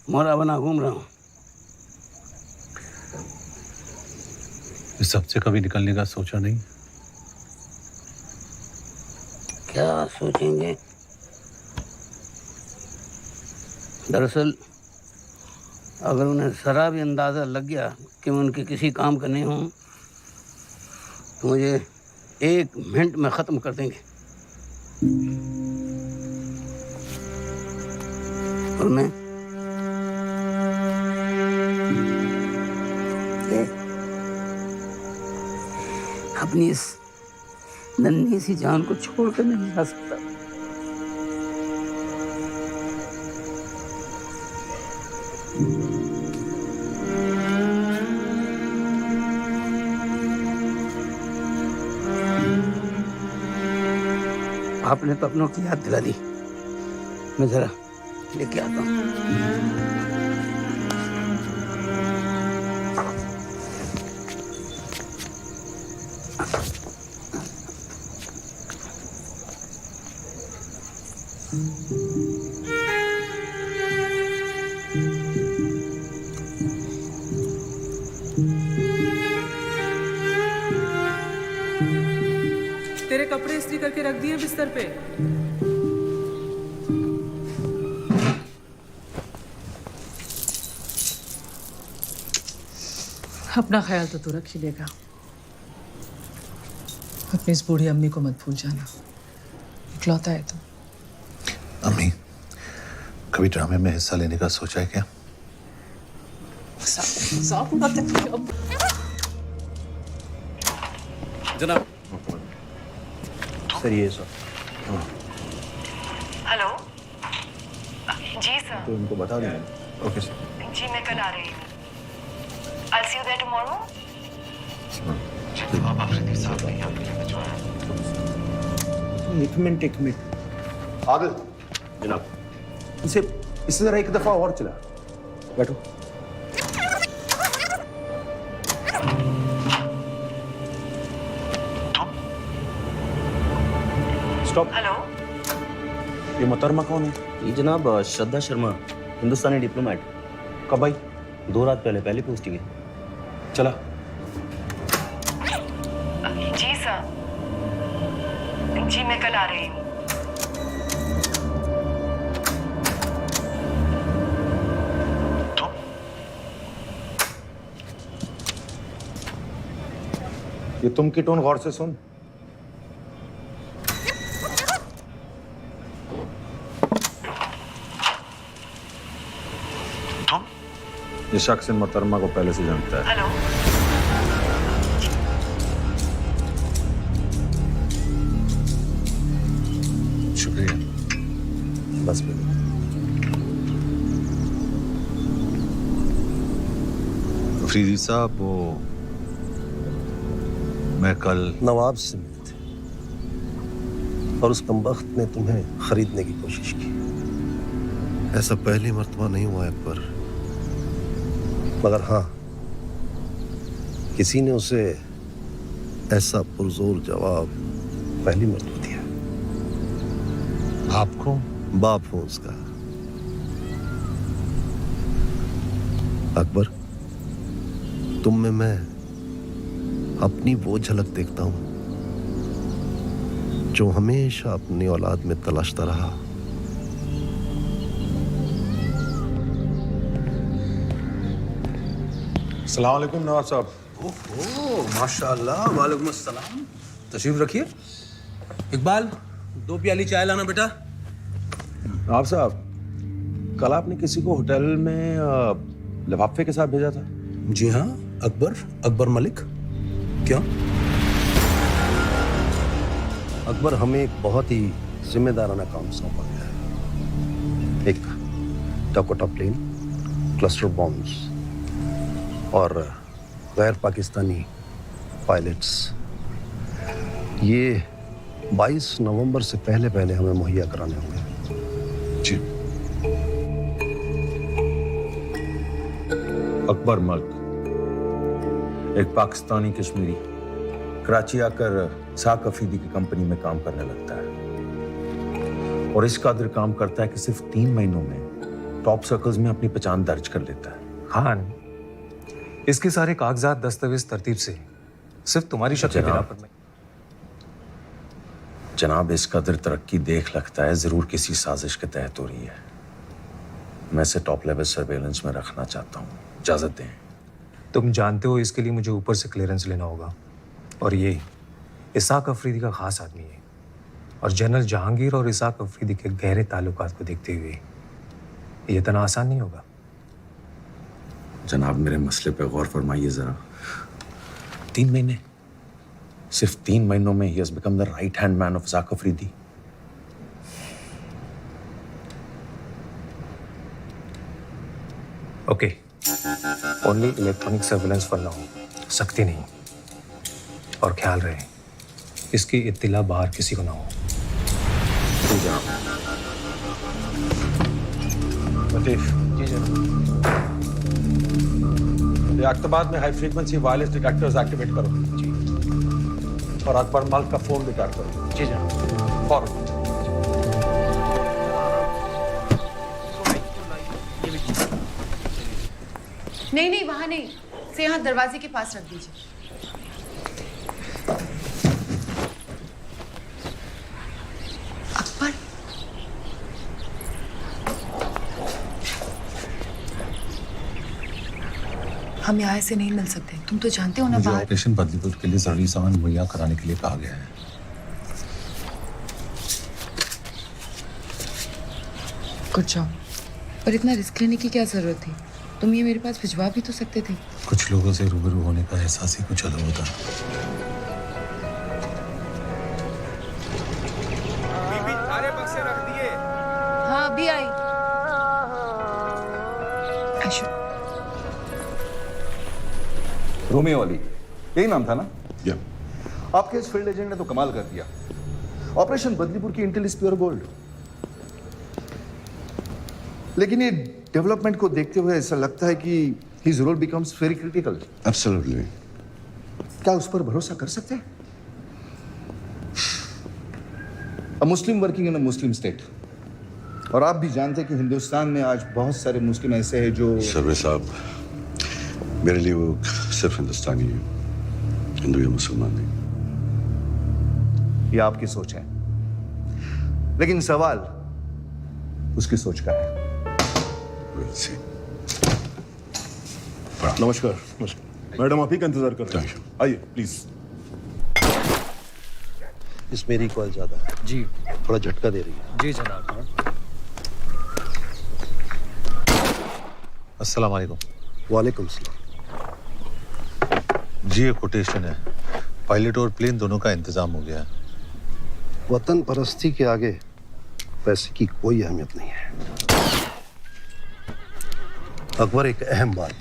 मोहरा बना घूम रहा हूँ। इस सबसे कभी निकलने का सोचा नहीं? क्या सोचेंगे? दरअसल अगर उन्हें जरा भी अंदाज़ा लग गया कि मैं उनके किसी काम का नहीं हूँ तो मुझे 1 मिनट में ख़त्म कर देंगे। और मैं अपनी इस नन्ही सी जान को छोड़कर नहीं जा सकता। आपने तो अपनों की याद दिला दी। मैं जरा लेके आता हूँ। तेरे कपड़े इस्त्री करके रख दिए बिस्तर पे। अपना ख्याल तो तू रख ही लेगा। अपनी इस बूढ़ी अम्मी को मत भूल जाना, इकलौता है तो। अम्मी, कभी ड्रामे में हिस्सा लेने का सोचा है क्या? जनाब। सर ये सर। हेलो जी सर। तो उनको बता देना। Okay sir. जी मैं कल आ रही हूँ। I'll see you there tomorrow। जनाब अफरीदी साहब ने आपके लिए भिजवाया है। एक मिनट आदिल जनाब। इसे जरा एक दफा और चला। बैठो। स्टॉप। हेलो, ये मोहतरमा कौन है? ये जनाब श्रद्धा शर्मा, हिंदुस्तानी डिप्लोमेट। कब आई? 2 रात पहले पोस्टिंग है। चला। जी सर। जी मैं कल आ रही हूँ। ये तुम की टोन गौर से सुन। ये शख्स इन मोहतरमा को पहले से जानता है। हेलो, शुक्रिया। बस अफरीदी साहब, वो मैं कल नवाब से मिले थे और उस कमबख्त ने तुम्हें खरीदने की कोशिश की। ऐसा पहली मर्तबा नहीं हुआ अकबर। मगर हाँ, किसी ने उसे ऐसा पुरजोर जवाब पहली मर्तबा दिया। आपको? बाप हूं उसका। अकबर, तुम में मैं अपनी वो झलक देखता हूं जो हमेशा अपनी औलाद में तलाशता रहा। अस्सलाम वालेकुम नवाब साहब। ओहो, माशाल्लाह, वालेकुम अस्सलाम। तशरीफ रखिए। इकबाल, 2 प्याली चाय लाना बेटा। नवाब साहब, कल आपने किसी को होटल में लिफाफे के साथ भेजा था। जी हाँ, अकबर मलिक। क्यों? अकबर, हमें एक बहुत ही जिम्मेदाराना काम सौंपा गया है। एक डकोटा प्लेन, क्लस्टर बॉम्ब्स और गैर पाकिस्तानी पायलट्स, ये 22 नवंबर से पहले हमें मुहैया कराने होंगे। जी। अकबर मल्क, एक पाकिस्तानी कश्मीरी, कराची आकर साक अफरीदी की कंपनी में काम करने लगता है और इस कदर काम करता है कि सिर्फ 3 महीनों में टॉप सर्कल्स में अपनी पहचान दर्ज कर लेता है। हाँ, इसके सारे कागजात दस्तावेज तरतीब से सिर्फ तुम्हारी शक्ल के बिना पर मैं। जनाब, इस कदर तरक्की देख लगता है जरूर किसी साजिश के तहत हो रही है। मैं इसे टॉप लेवल सर्वेलेंस में रखना चाहता हूँ। इजाजत दें। तुम जानते हो इसके लिए मुझे ऊपर से क्लियरेंस लेना होगा, और ये इसाक अफरीदी का खास आदमी है, और जनरल जहांगीर और इसाक अफरीदी के गहरे ताल्लुकात को देखते हुए ये इतना आसान नहीं होगा। जनाब, मेरे मसले पे गौर फरमाइए जरा। 3 महीने, सिर्फ 3 महीनों में ही has become the right hand man of Isaq Afridi. Okay, only electronic surveillance for now, सख्ती नहीं, और ख्याल रहे इसकी इत्तिला बाहर किसी को ना हो। जी जनाब। लतीफ, जी जनाब। ये अख्तबाद में high frequency wireless detectors activate करो। जी। और अकबर मल्क का फोन रिकॉर्ड करो। जी जनाब। फौरन। नहीं, वहां नहीं, से यहाँ दरवाजे के पास रख दीजिए। अकबर, हम यहाँ से नहीं मिल सकते, तुम तो जानते हो ना। मुझे बाहर ऑपरेशन बदलीपुर के लिए जरूरी सामान मुहैया कराने के लिए कहा गया है। Good job. पर इतना रिस्क लेने की क्या जरूरत थी? तुम ये मेरे पास भिजवा भी तो सकते थे। कुछ लोगों से रूबरू होने का एहसास ही कुछ अलग होता है। सारे बक्से रख दिए। हाँ, अभी आई। रोमियो अली, यही नाम था ना? आपके इस फील्ड एजेंट ने तो कमाल कर दिया। ऑपरेशन बदलीपुर की इंटेल इज प्योर गोल्ड। लेकिन ये डेवलपमेंट को देखते हुए ऐसा लगता है कि his role becomes very critical. Absolutely. क्या उस पर भरोसा कर सकते हैं? A Muslim working in a Muslim state. और आप भी जानते हैं कि हिंदुस्तान में आज बहुत सारे मुस्लिम ऐसे हैं जो सर्वे साहब, मेरे लिए वो सिर्फ हिंदुस्तानी है, हिंदू या मुसलमान नहीं। ये आपकी सोच है, लेकिन सवाल उसकी सोच का है। नमस्कार। मैडम आप ही का इंतजार कर रहे हैं, आइए प्लीज। इसमें रिकॉइल ज्यादा है जी, थोड़ा झटका दे रही है। जी जनाब। अस्सलाम वालेकुम। वालेकुम सलाम। जी ये कोटेशन है, पायलट और प्लेन दोनों का इंतजाम हो गया है। वतन परस्ती के आगे पैसे की कोई अहमियत नहीं है। अकबर, एक अहम बात,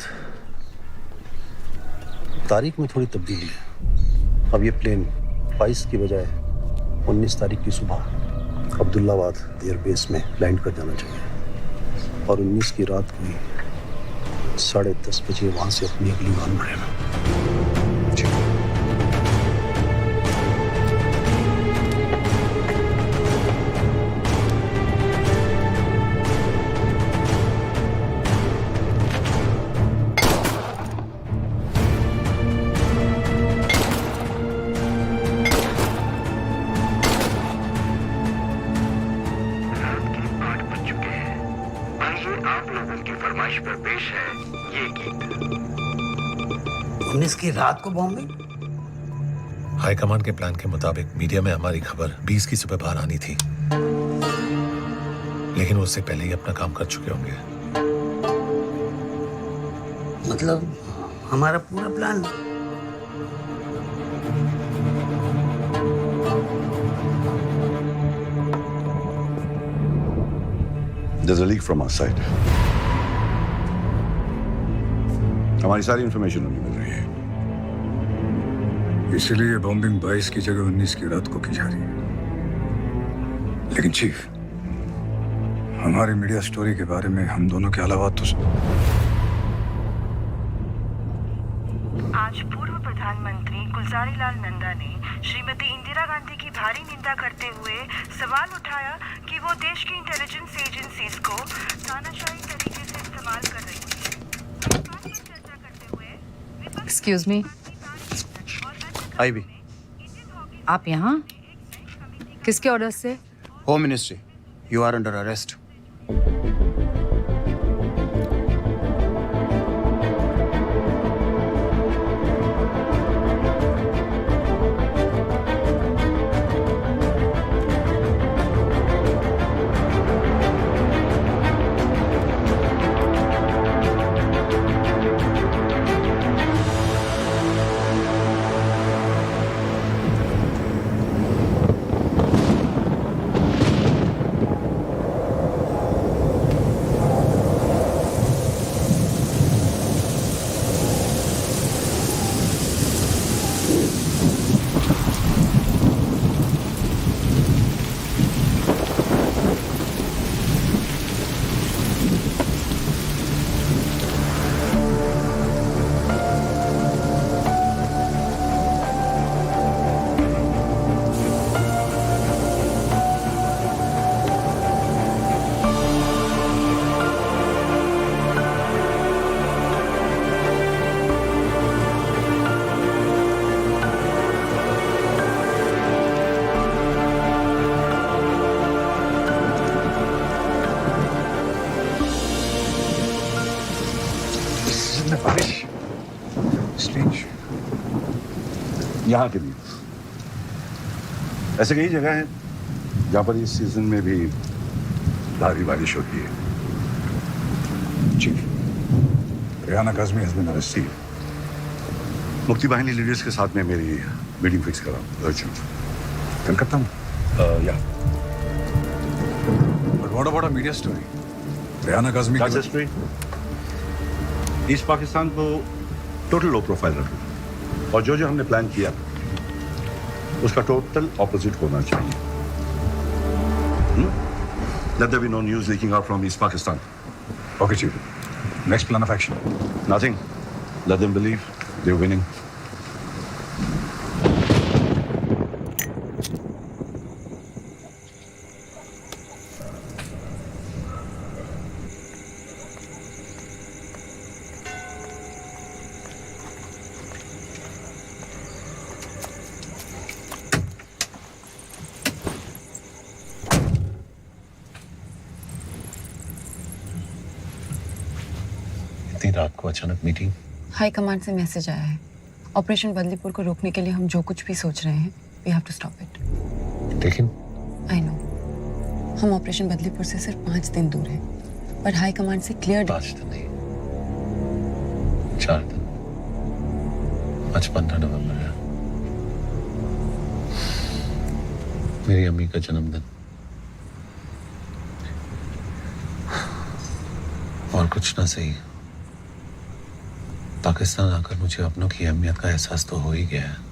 तारीख में थोड़ी तब्दीली है। अब ये प्लेन 22 की बजाय 19 तारीख की सुबह अब्दुल्लाबाद एयरबेस में लैंड कर जाना चाहिए और 19 की रात को ही 10:30 बजे वहां से अपनी अगली उड़ान भरेगा। की रात को बॉम्बे। हाई कमांड के प्लान के मुताबिक मीडिया में हमारी खबर 20 की सुबह बाहर आनी थी, लेकिन उससे पहले ही अपना काम कर चुके होंगे। मतलब हमारा पूरा plan. There's a leak from our side. हमारी सारी इंफॉर्मेशन उन्हें मिल रही है। इसीलिए बॉम्बिंग 22 की जगह 19 की रात को की जा रही है। लेकिन चीफ, हमारी मीडिया स्टोरी के बारे में हम दोनों के अलावा तो आज पूर्व प्रधानमंत्री गुलजारी लाल नंदा ने श्रीमती इंदिरा गांधी की भारी निंदा करते हुए सवाल उठाया कि वो देश की इंटेलिजेंस एजेंसीज को तानाशाही तरीके से इस्तेमाल कर रही है। एक्सक्यूज मी, आई भी। आप यहाँ किसके ऑर्डर से? Home ministry, you are under arrest. यहाँ के लिए ऐसे कई जगह हैं जहाँ पर इस सीजन में भी भारी बारिश होती है। Chief, Rehana Kazmi has been arrested. मुक्ति बाहिनी लीडर्स के साथ में मेरी मीटिंग फिक्स कराओ, अर्जेंट। कलकत्ता में? या। But what about a media story? Rehana Kazmi That's history. East Pakistan को टोटल लो प्रोफाइल रखना और जो जो हमने प्लान किया उसका टोटल ऑपोजिट होना चाहिए। Let there be no news leaking out from East Pakistan. Okay, Chief. Next plan of action? Nothing. Let them believe they're winning. इतनी रात को अचानक मीटिंग? हाई कमांड से मैसेज आया है। ऑपरेशन बदलीपुर को रोकने के लिए हम जो कुछ भी सोच रहे हैं, we have to stop it. लेकिन आई नो, हम ऑपरेशन बदलीपुर से सिर्फ 5 दिन दूर हैं, पर हाई कमांड से क्लियर 5 दिन नहीं, 4 दिन। आज 15 नवंबर है, मेरी अम्मी का जन्मदिन। और कुछ ना सही, पाकिस्तान आकर मुझे अपनों की अहमियत का एहसास तो हो ही गया है।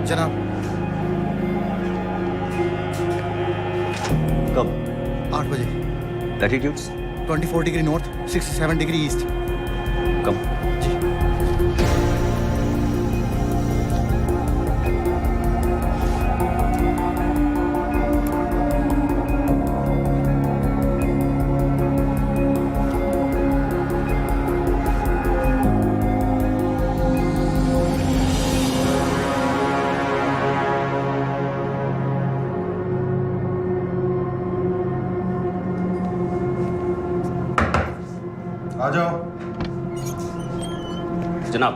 जनाब, कब? 8 बजे। Latitudes? 24 degree north, 67 degree east. कब? आ जाओ। जनाब,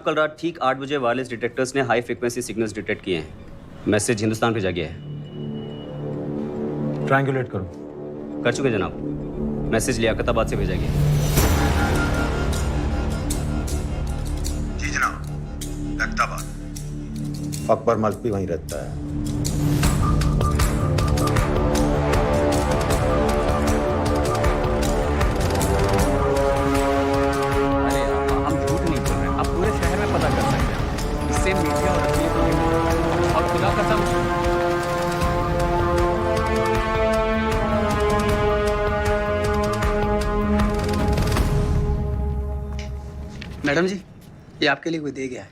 कल रात ठीक 8 बजे वायरलेस डिटेक्टर्स ने हाई फ्रीक्वेंसी सिग्नल्स डिटेक्ट किए हैं। मैसेज हिंदुस्तान भेजा गया है। ट्रायंगुलेट करो। कर चुके जनाब। मैसेज लियाकताबाद से भेजा गया है। जी जनाब, लियाकताबाद। अकबर मल्क भी वहीं रहता है। मैडम जी, ये आपके लिए कोई दे गया है।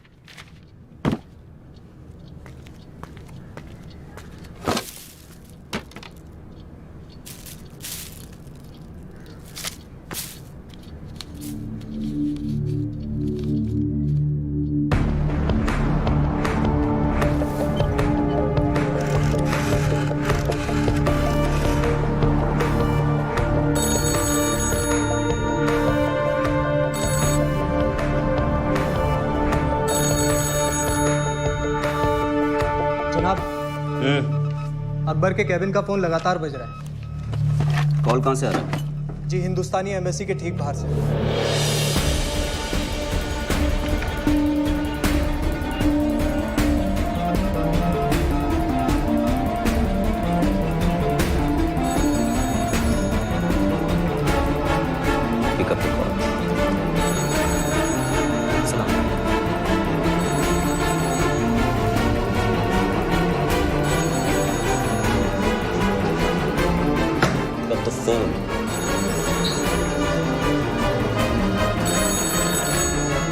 अकबर के कैबिन का फोन लगातार बज रहा है। कॉल कहाँ से आ रहा है? जी, हिंदुस्तानी एम्बेसी के ठीक बाहर से।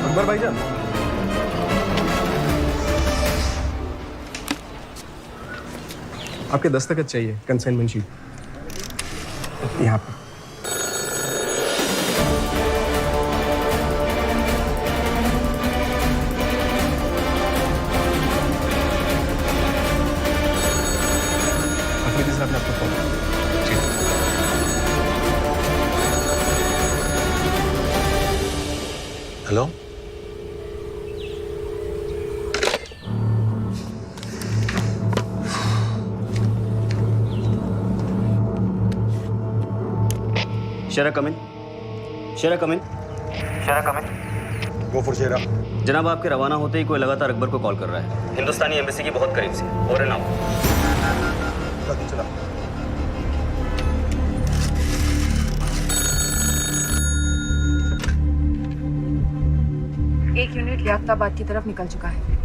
अकबर भाईजान, आपके दस्तखत चाहिए, कंसाइनमेंट शीट यहाँ पर। अफरीदी साहब ने आपको phone. Hello, Shera come in. Shera come in. Shera come in. Go for Shera. जनाब, आपके रवाना होते ही कोई लगातार अकबर को कॉल कर रहा है, हिंदुस्तानी एम्बेसी की बहुत करीब से। और नाउ चला। एक यूनिट लियाकताबाद की तरफ निकल चुका है।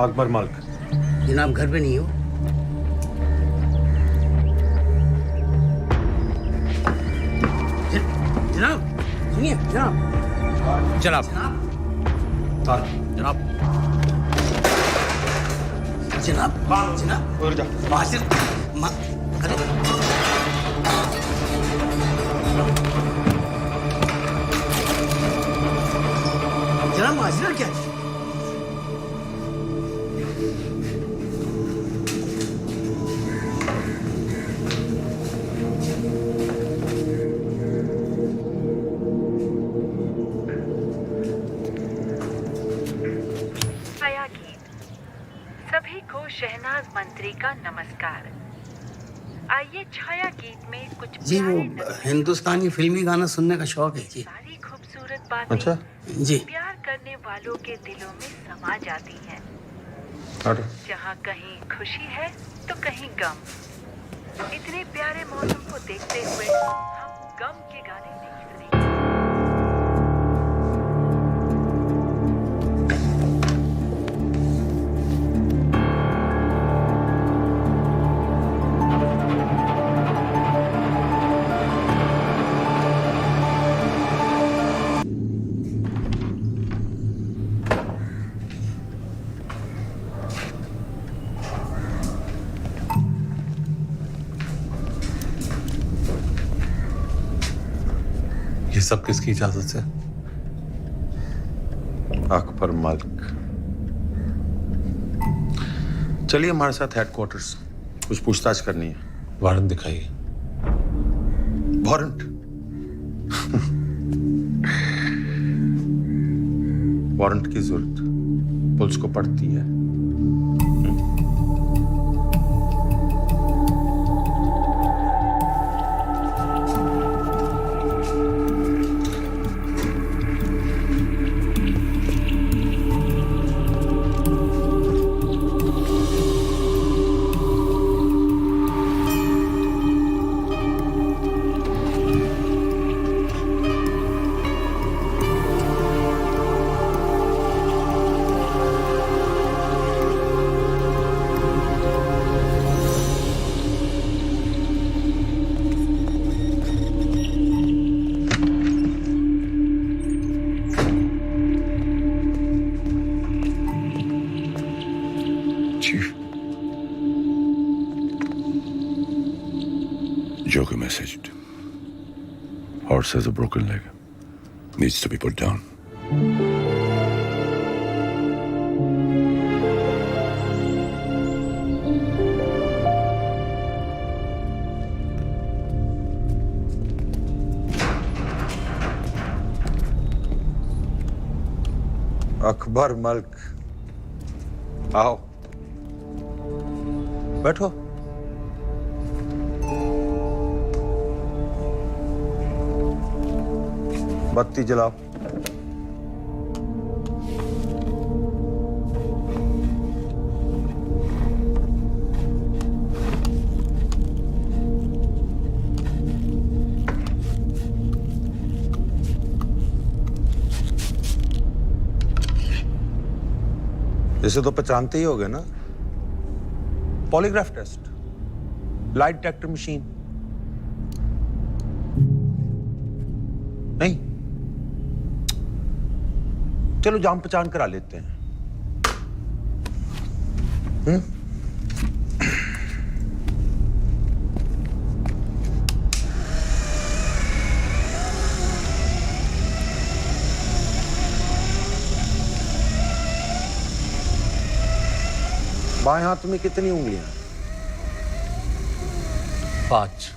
अकबर मलिक। जनाब घर पे नहीं हो? जनाब सुनिए जनाब। जनाब जनाब जनाब जनाब मासिर अरे जनाब मासिर क्या है? सभी को शहनाज मंत्री का नमस्कार। आइए छाया गीत में कुछ जी वो हिंदुस्तानी फिल्मी गाना सुनने का शौक है जी। सारी खूबसूरत बातें अच्छा जी प्यार करने वालों के दिलों में समा जाती हैं। जहाँ कहीं खुशी है तो कहीं गम। इतने प्यारे मौसम को देखते हुए हम गम के गाने नहीं सुनेंगे। ये सब किसकी इजाजत से? अकबर मलिक। चलिए हमारे साथ हेडक्वार्टर्स, कुछ पूछताछ करनी है। वारंट दिखाइए। वारंट? वारंट की जरूरत पुलिस को पड़ती है। Joker messaged. Horse has a broken leg. Needs to be put down. Akbar Malik, आओ बैठो। बत्ती जलाओ। इसे तो पहचानते ही होगे ना? Polygraph test, light detector machine. नहीं, चलो जान पहचान करा लेते हैं। बाएं हाथ में कितनी उंगलियां? 5।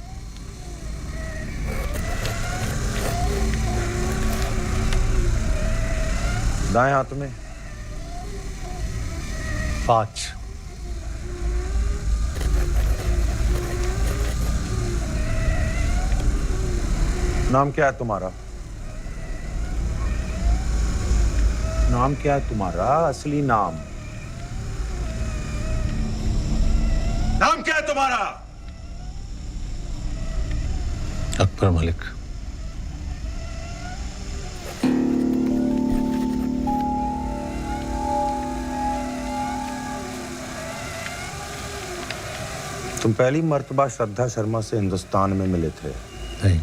दाएं हाथ में? 5। नाम क्या है तुम्हारा? नाम क्या है तुम्हारा? असली नाम नाम क्या है तुम्हारा? अकबर मलिक। तुम पहली मर्तबा श्रद्धा शर्मा से हिंदुस्तान में मिले थे? नहीं।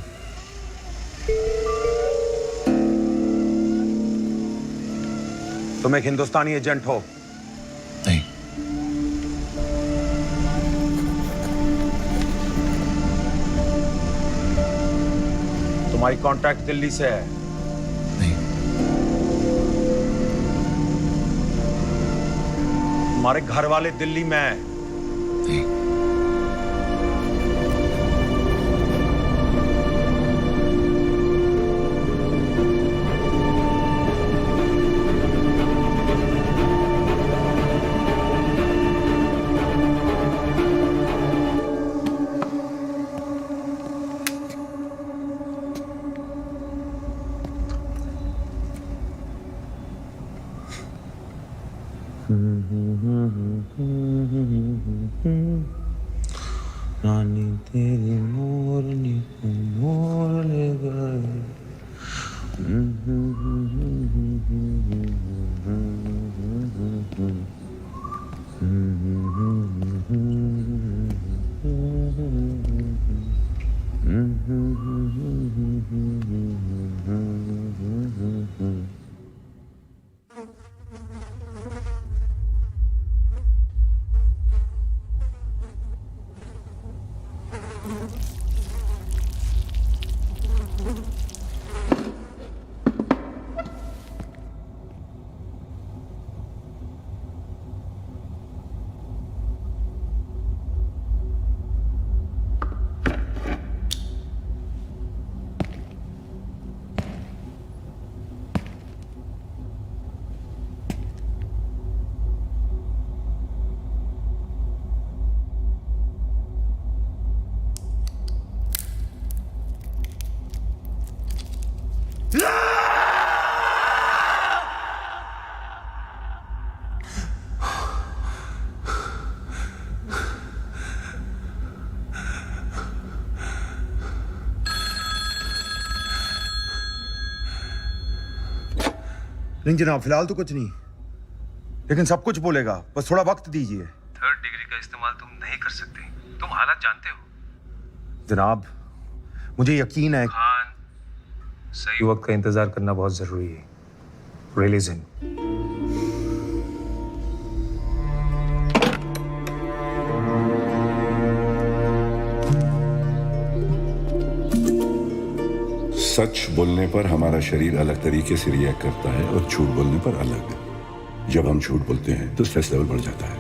तुम एक हिंदुस्तानी एजेंट हो? नहीं। तुम्हारी कॉन्ट्रैक्ट दिल्ली से है? नहीं। तुम्हारे घर वाले दिल्ली में हैं? नहीं। रानी तेरी मोरनी को मोर ले गए। नहीं जनाब, फिलहाल तो कुछ नहीं, लेकिन सब कुछ बोलेगा, बस थोड़ा वक्त दीजिए। 3rd डिग्री का इस्तेमाल तुम नहीं कर सकते, तुम हालात जानते हो। जनाब, मुझे यकीन है। खान, सही वक्त का इंतजार करना बहुत जरूरी है। Release him. सच बोलने पर हमारा शरीर अलग तरीके से रिएक्ट करता है और झूठ बोलने पर अलग। जब हम झूठ बोलते हैं तो स्ट्रेस लेवल बढ़ जाता है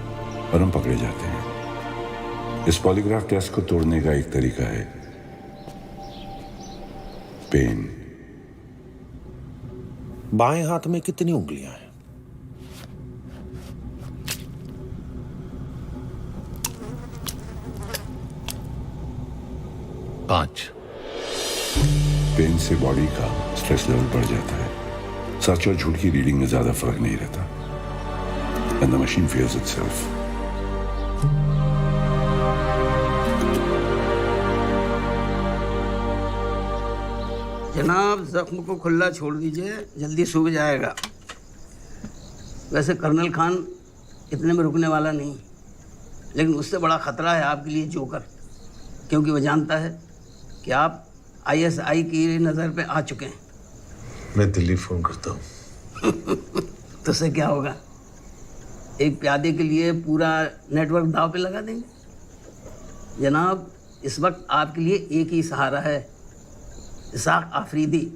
और हम पकड़े जाते हैं। इस पॉलीग्राफ टेस्ट को तोड़ने का एक तरीका है पेन। बाएं हाथ में कितनी उंगलियां हैं? 5। पेन से बॉडी का स्ट्रेस लेवल बढ़ जाता है। सच और झूठ की रीडिंग में ज्यादा फर्क नहीं रहता। And the machine feels itself. जनाब, जख्म को खुला छोड़ दीजिए, जल्दी सूख जाएगा। वैसे कर्नल खान इतने में रुकने वाला नहीं, लेकिन उससे बड़ा खतरा है आपके लिए जोकर, क्योंकि वह जानता है कि आप ISI की नज़र पे आ चुके हैं। मैं दिल्ली फोन करता हूँ। तो उससे क्या होगा? एक प्यादे के लिए पूरा नेटवर्क दाव पे लगा देंगे। जनाब, इस वक्त आपके लिए एक ही सहारा है, इसाक आफरीदी।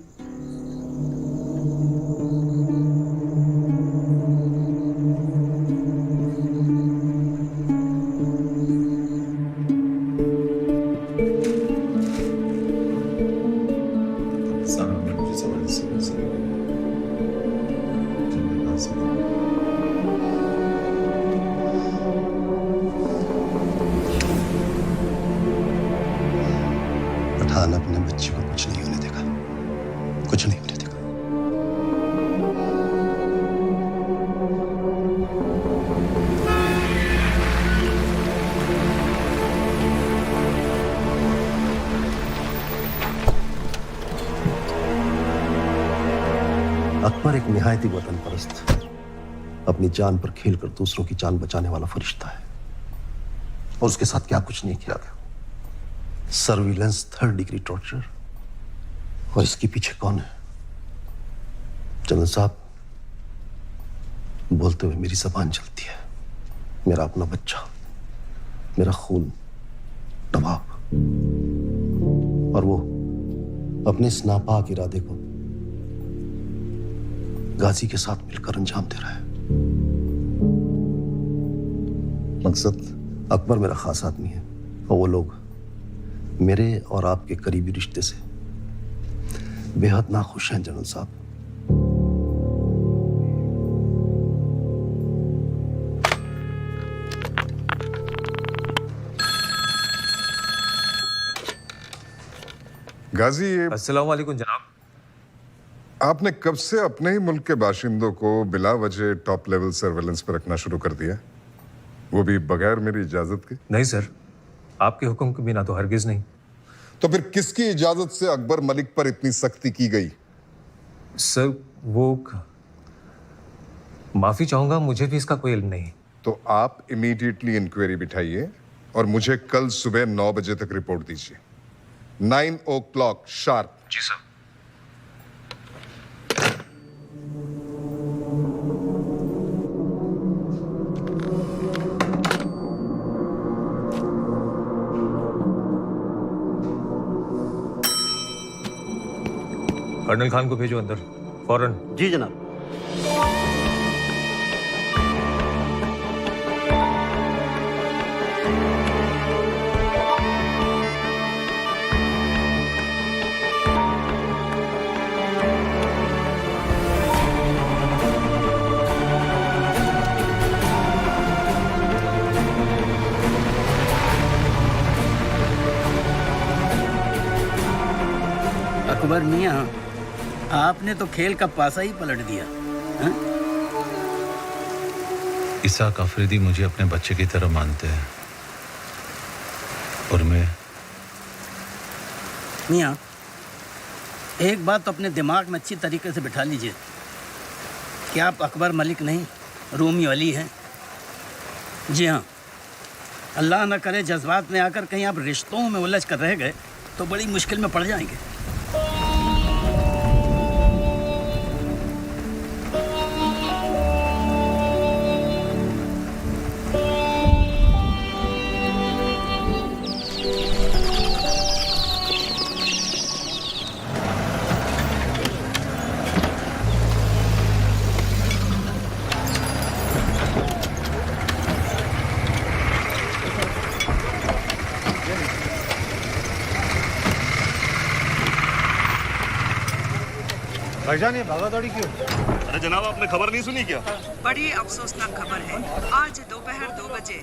पठान अपने बच्चे को कुछ नहीं होने देगा, कुछ नहीं होने देगा। अकबर एक निहायती वतन परस्त, अपनी जान पर खेलकर दूसरों की जान बचाने वाला फरिश्ता है। और उसके साथ क्या कुछ नहीं किया गया। Surveillance, 3rd degree torture. और इसके पीछे कौन है? जनरल साहब, बोलते हुए मेरी जबान चलती है। मेरा अपना बच्चा, मेरा खून, नवाब, और वो अपने इस नापाक इरादे को गाजी के साथ मिलकर अंजाम दे रहा है। मकसद, अकबर मेरा खास आदमी है और वो लोग मेरे और आपके करीबी रिश्ते से बेहद नाखुश हैं जनरल साहब। गाजी, अस्सलाम वालेकुम जनाब। आपने कब से अपने ही मुल्क के बाशिंदों को बिला वजह टॉप लेवल सर्वेलेंस पर रखना शुरू कर दिया, वो भी बगैर मेरी इजाजत के? नहीं सर, आपके हुक्म के बिना तो हरगिज नहीं। तो फिर किसकी इजाजत से अकबर मलिक पर इतनी सख्ती की गई? सर वो माफी चाहूंगा, मुझे भी इसका कोई इल्म नहीं। तो आप इमीडिएटली इंक्वायरी बिठाइए और मुझे कल सुबह 9 बजे तक रिपोर्ट दीजिए। 9 o'clock शार्प। जी सर। कर्नल खान को भेजो अंदर फौरन। जी जनाब। अकबर मियाँ, आपने तो खेल का पासा ही पलट दिया। हा? इसाक अफरीदी मुझे अपने बच्चे की तरह मानते हैं और मैं। मियाँ, एक बात तो अपने दिमाग में अच्छी तरीके से बिठा लीजिए कि आप अकबर मलिक नहीं, रूमी अली हैं। जी हाँ, अल्लाह न करे जज्बात में आकर कहीं आप रिश्तों में उलझ कर रह गए तो बड़ी मुश्किल में पड़ जाएंगे। भाईजान, ये भागा दौड़ी क्यों? अरे जनाब, आपने खबर नहीं सुनी क्या? बड़ी अफसोसनाक खबर है। आज दोपहर 2 बजे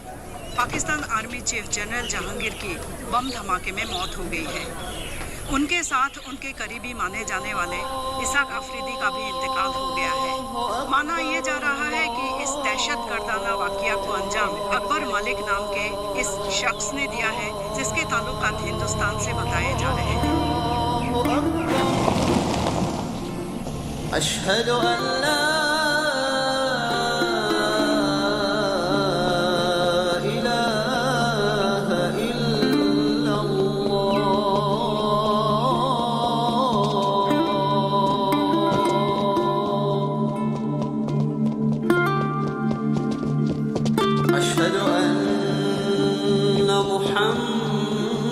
Pakistan army chief general Jahangir की बम धमाके में मौत हो गई है। उनके साथ उनके करीबी माने जाने वाले इसाक अफरीदी का भी इंतकाल हो गया है। माना यह जा रहा है कि इस दहशत गर्दाना वाकया को अंजाम अकबर मलिक नाम के इस शख्स ने दिया है, जिसके ताल्लुकात हिंदुस्तान से बताए जा रहे हैं। अशहदु अल्ला इलाहा इल्लल्लाह अशहदु अन्ना मुहम्मदर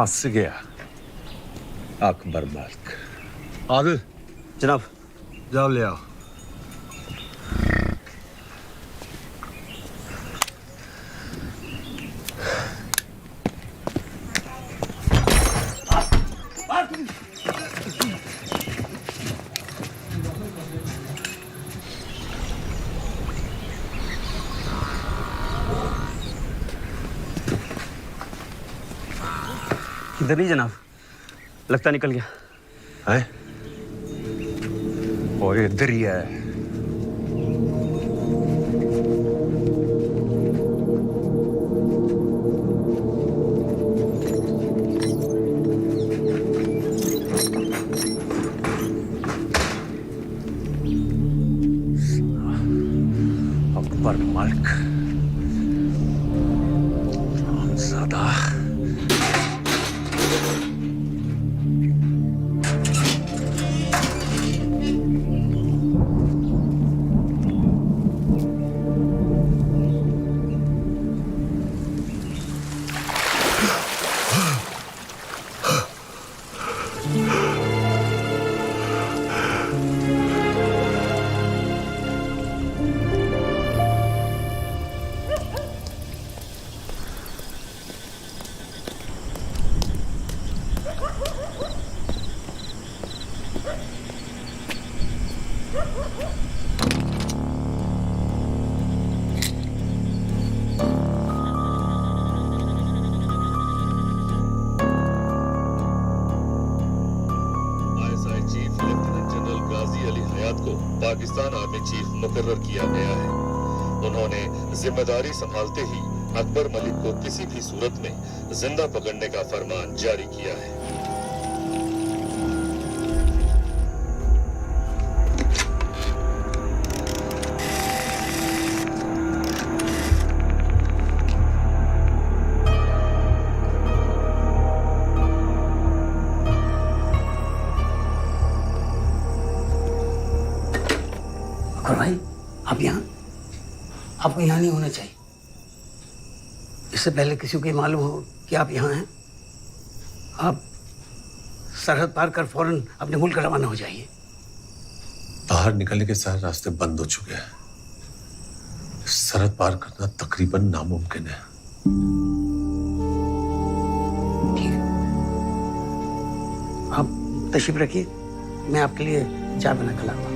फंस गया अकबर मलिक। आदिल जनाब जाओ ले आओ। इधर नहीं जनाब, लगता निकल गया है। और इधर ही है। अकबर मलिक हरामजादा। पाकिस्तान आर्मी चीफ मुकर्रर किया गया है। उन्होंने जिम्मेदारी संभालते ही अकबर मलिक को किसी भी सूरत में जिंदा पकड़ने का फरमान जारी किया है। भाई आप यहाँ, आपको यहाँ नहीं होना चाहिए। इससे पहले किसी को ये मालूम हो कि आप यहाँ हैं, आप सरहद पार कर फौरन अपने मुल्क रवाना हो जाइए। बाहर निकलने के सारे रास्ते बंद हो चुके हैं। सरहद पार करना तकरीबन नामुमकिन है। ठीक है, आप तशरीफ रखिए, मैं आपके लिए चाय बना कर लाऊंगा।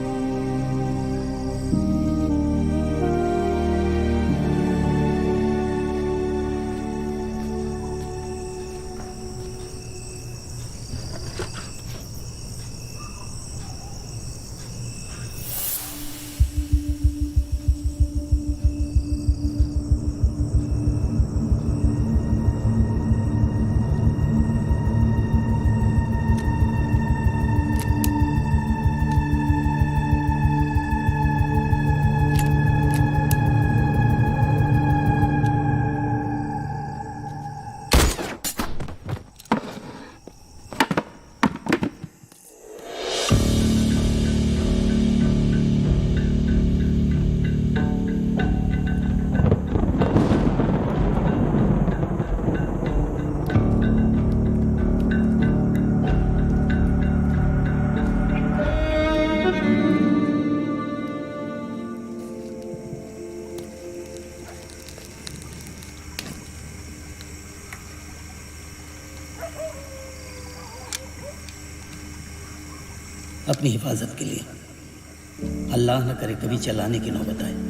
अपनी हिफाजत के लिए अल्लाह न करे कभी चलाने की नौबत आए।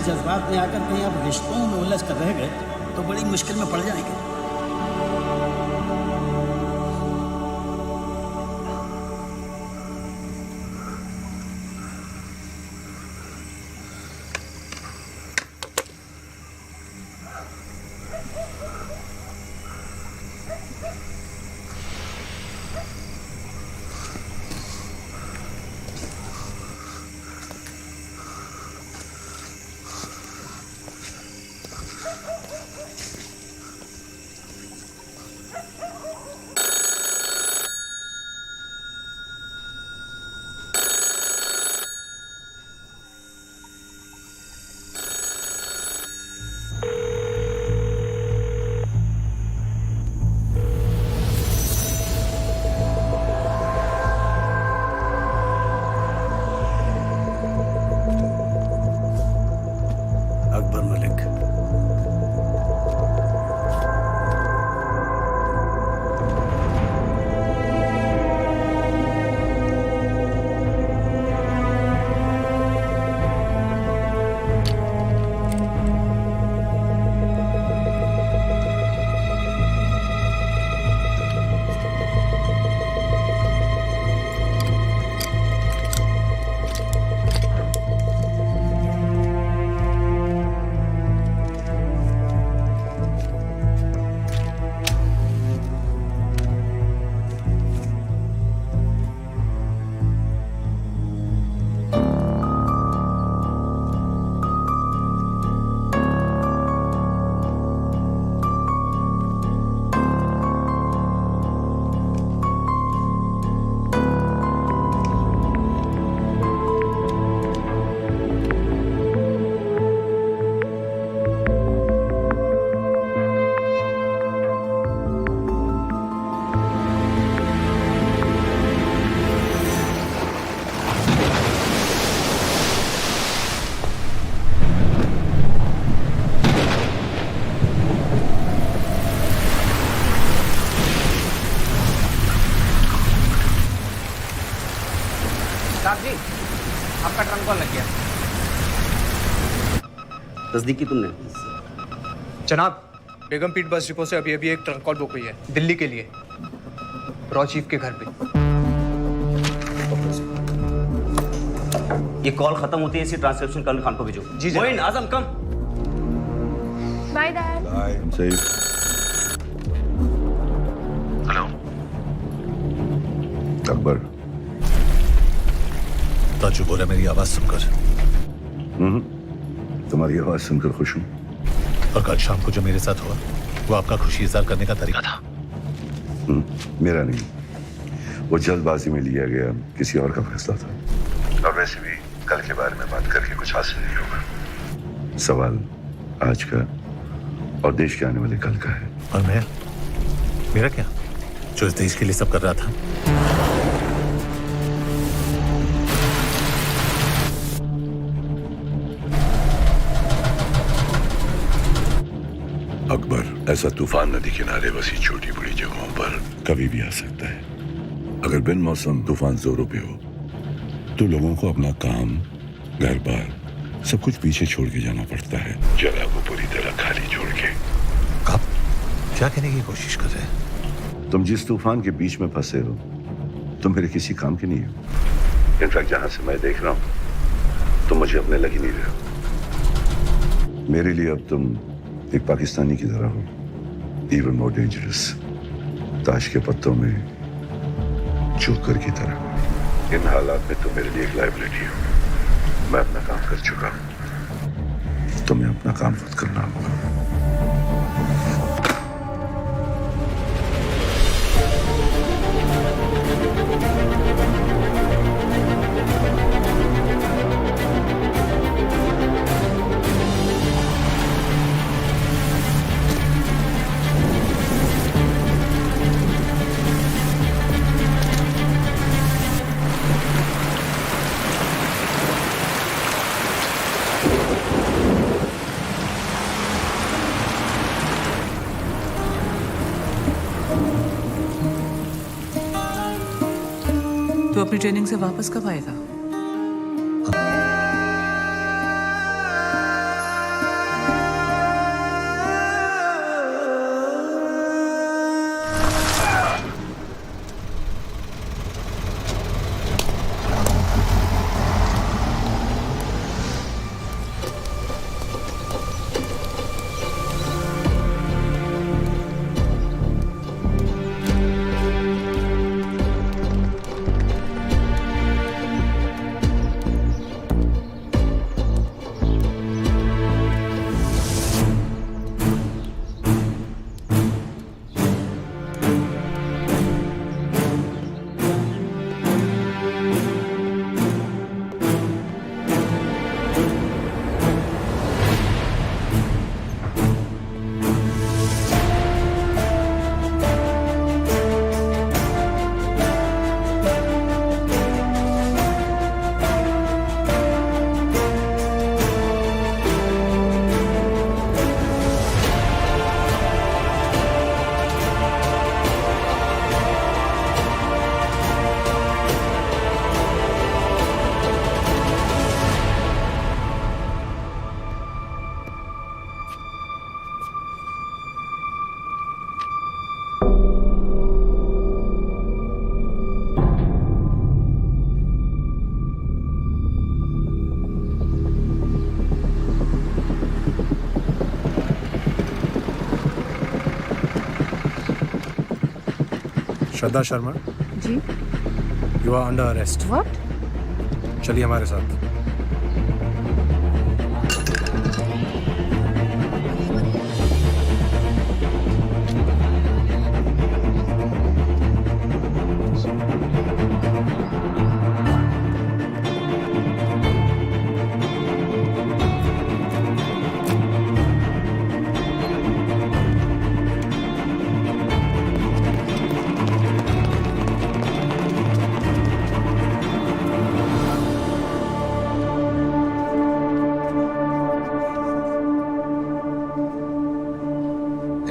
जज्बात में आकर कहीं आप रिश्तों में उलझ कर रह गए तो बड़ी मुश्किल में पड़ जाएंगे। तस्दीक की तुमने? जनाब, बेगमपीट बस डिपो से अभी एक ट्रंक कॉल बुक हुई है दिल्ली के लिए, रॉ चीफ के घर पे। ये कॉल खत्म होती है, इसी ट्रांसक्रिप्शन कर्नल खान को भेजो। जी जनाब। Moin, Azam come. Bye dad. सही। हेलो अकबर। ताजु बोला मेरी आवाज सुनकर। तुम्हारी आवाज सुनकर खुश हूं। और कल शाम को जो मेरे साथ हुआ वो आपका खुशी इजहार करने का तरीका था। मेरा नहीं, वो जल्दबाजी में लिया गया किसी और का फैसला था। और वैसे भी कल के बारे में बात करके कुछ हासिल नहीं होगा। सवाल आज का और देश के आने वाले कल का है। और मेरा क्या, जो इस देश के लिए सब कर रहा था। अकबर, ऐसा तूफान नदी किनारे बसी छोटी बड़ी जगहों पर कभी भी आ सकता है। अगर बिन मौसम तूफान जोरों पे हो तो लोगों को अपना काम, घर बार सब कुछ पीछे छोड़ के जाना पड़ता है, जगह को पूरी तरह खाली छोड़ के। आप क्या कहने की कोशिश कर रहे हैं? तुम जिस तूफान के बीच में फंसे हो तुम मेरे किसी काम के नहीं हो। इनफैक्ट जहां से मैं देख रहा हूं तुम मुझे अपने लग ही नहीं रहे हो। मेरे लिए अब तुम एक पाकिस्तानी की तरह हो, इवन मोर डेंजरस, ताश के पत्तों में जोकर की तरह। इन हालात में तुम मेरे लिए एक लायबिलिटी हो। मैं अपना काम कर चुका हूं, तुम्हें अपना काम खुद करना होगा। तो अपनी ट्रेनिंग से वापस कब आएगा? Shraddha Sharma ji. You are under arrest. What? चलिए हमारे साथ।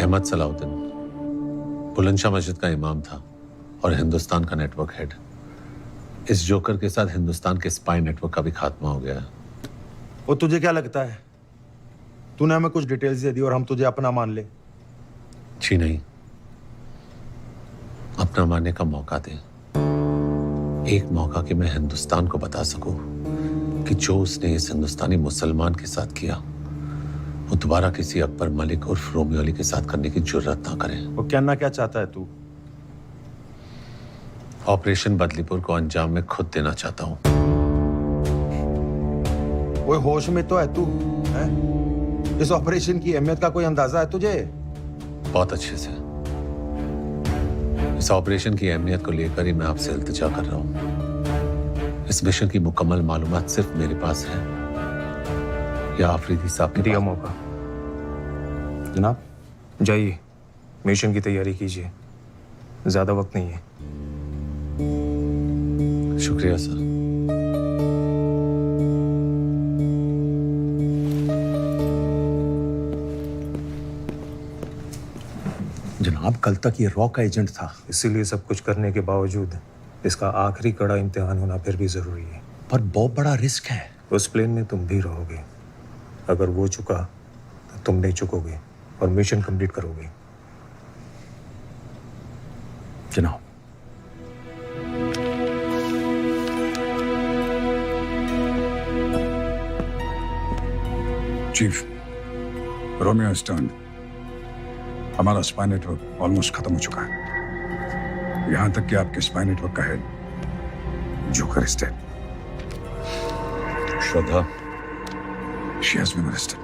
अहमद सलाउद्दीन बुलंदशाह मस्जिद का इमाम था और हिंदुस्तान का नेटवर्क हेड। इस जोकर के साथ हिंदुस्तान के स्पाई नेटवर्क का भी खात्मा हो गया। और तुझे क्या लगता है तूने हमें कुछ डिटेल्स दे दी और हम तुझे अपना मान ले। जी नहीं, अपना मानने का मौका दे, एक मौका कि मैं हिंदुस्तान को बता सकूं कि जो उसने इस हिंदुस्तानी मुसलमान के साथ किया वो दोबारा किसी अकबर मलिक और रोमियो अली के साथ करने की जुर्रत ना करे। वो कहना क्या चाहता है तू? ऑपरेशन बदलीपुर को अंजाम मैं खुद देना चाहता हूं। वो होश में तो है तू? है? इस ऑपरेशन की अहमियत का कोई अंदाजा है तुझे? बहुत अच्छे से। इस ऑपरेशन की अहमियत को लेकर ही मैं आपसे इल्तिजा कर रहा हूं। इस मिशन की मुकम्मल मालूमात सिर्फ मेरे पास है या आफरीदी साहब ने दिया मौका। जनाब जाइए, मिशन की तैयारी कीजिए, ज्यादा वक्त नहीं है। शुक्रिया सर। जनाब कल तक ये रॉ का एजेंट था। इसीलिए सब कुछ करने के बावजूद इसका आखिरी कड़ा इम्तिहान होना फिर भी जरूरी है। पर बहुत बड़ा रिस्क है। उस प्लेन में तुम भी रहोगे। अगर वो चुका तो तुम नहीं चुकोगे और मिशन कंप्लीट करोगे। जनाब चीफ, रोमियो स्टर्न, हमारा स्पाई नेटवर्क ऑलमोस्ट खत्म हो चुका है। यहां तक कि आपके स्पाई नेटवर्क का head joker is dead. Shraddha, she has been arrested.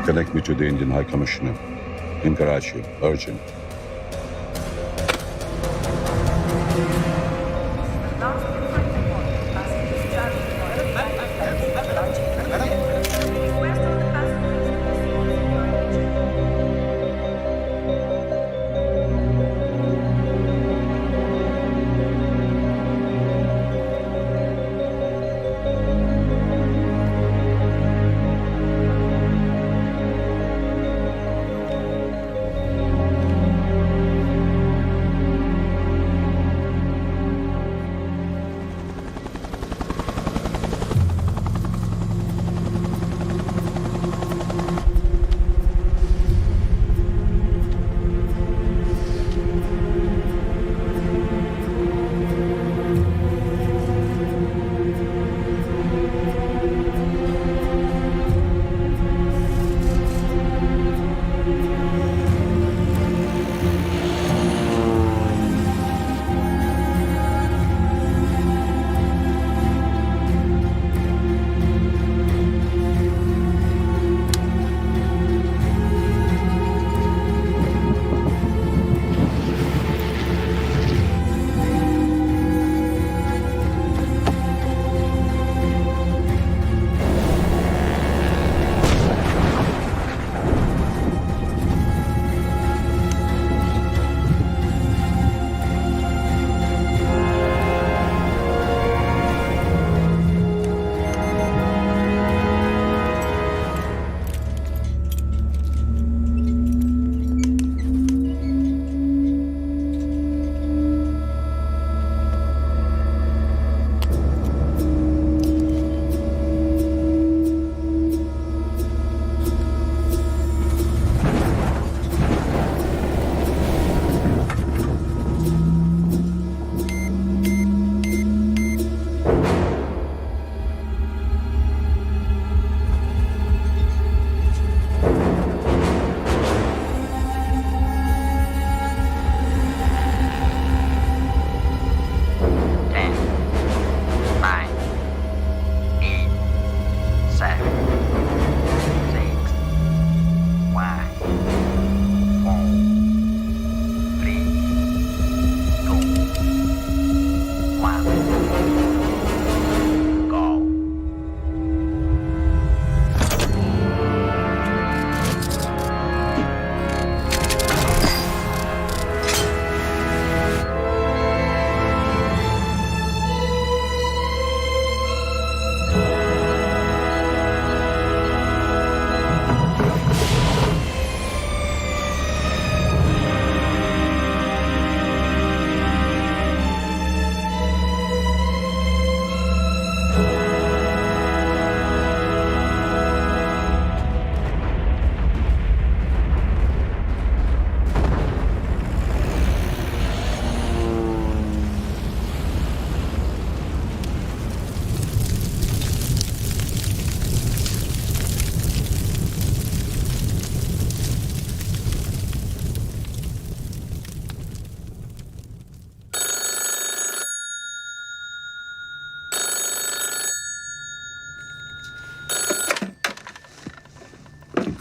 Connect me to the Indian High Commissioner in Karachi. Urgent.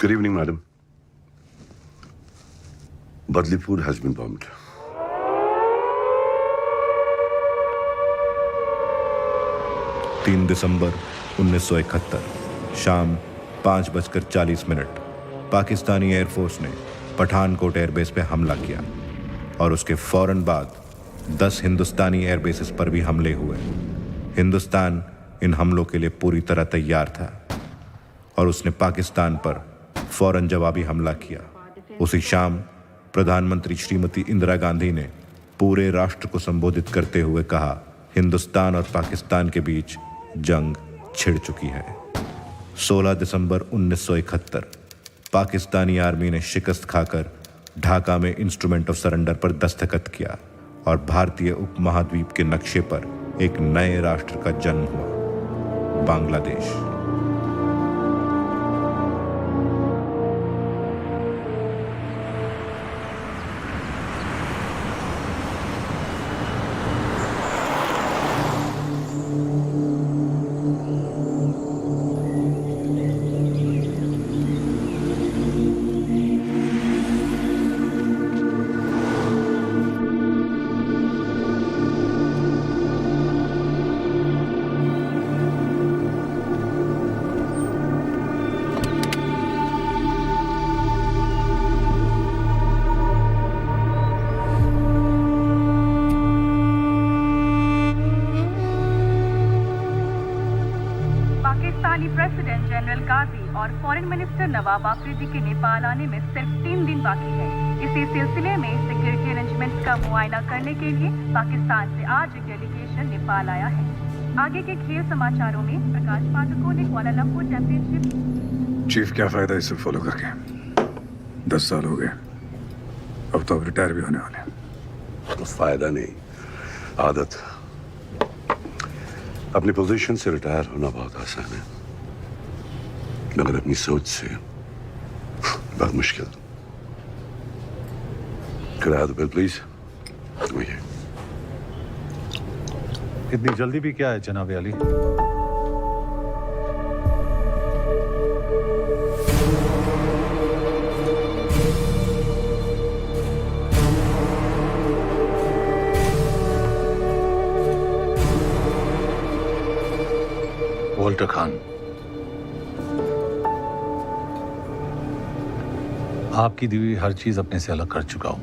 Good evening, madam. Badlipur has been bombed. December 1971 शाम 5:40 पाकिस्तानी एयरफोर्स ने पठानकोट एयरबेस पे हमला किया और उसके फौरन बाद 10 हिंदुस्तानी एयरबेसेस पर भी हमले हुए। हिंदुस्तान इन हमलों के लिए पूरी तरह तैयार था और उसने पाकिस्तान पर फौरन जवाबी हमला किया। उसी शाम प्रधानमंत्री श्रीमती इंदिरा गांधी ने पूरे राष्ट्र को संबोधित करते हुए कहा, हिंदुस्तान और पाकिस्तान के बीच जंग छिड़ चुकी है। 16 दिसंबर 1971 पाकिस्तानी आर्मी ने शिकस्त खाकर ढाका में इंस्ट्रूमेंट ऑफ सरेंडर पर दस्तखत किया और भारतीय उपमहाद्वीप के नक्शे पर एक नए राष्ट्र का जन्म हुआ, बांग्लादेश। पाकिस्तानी प्रेसिडेंट जनरल गाजी और फॉरेन मिनिस्टर नवाब आफरीदी के नेपाल आने में सिर्फ 3 दिन बाकी है। इसी सिलसिले में सिक्योरिटी अरेंजमेंट्स का मुआयना करने के लिए पाकिस्तान से आज एक डेलीगेशन नेपाल आया है। आगे के खेल समाचारों में प्रकाश पादुकोण ने कुआलालंपुर चैंपियनशिप। चीफ, क्या फायदा इसे फॉलो करके? 10 साल हो गए, अब तो रिटायर भी होने वाले हैं। तो फायदा नहीं, आदत। अपनी पोजीशन से रिटायर होना बहुत आसान है, मगर अपनी सोच से बहुत मुश्किल। किराया दो बिल प्लीज। वही इतनी जल्दी भी क्या है जनाब अली? वॉल्टर खान, आपकी दी हुई हर चीज अपने से अलग कर चुका हूं।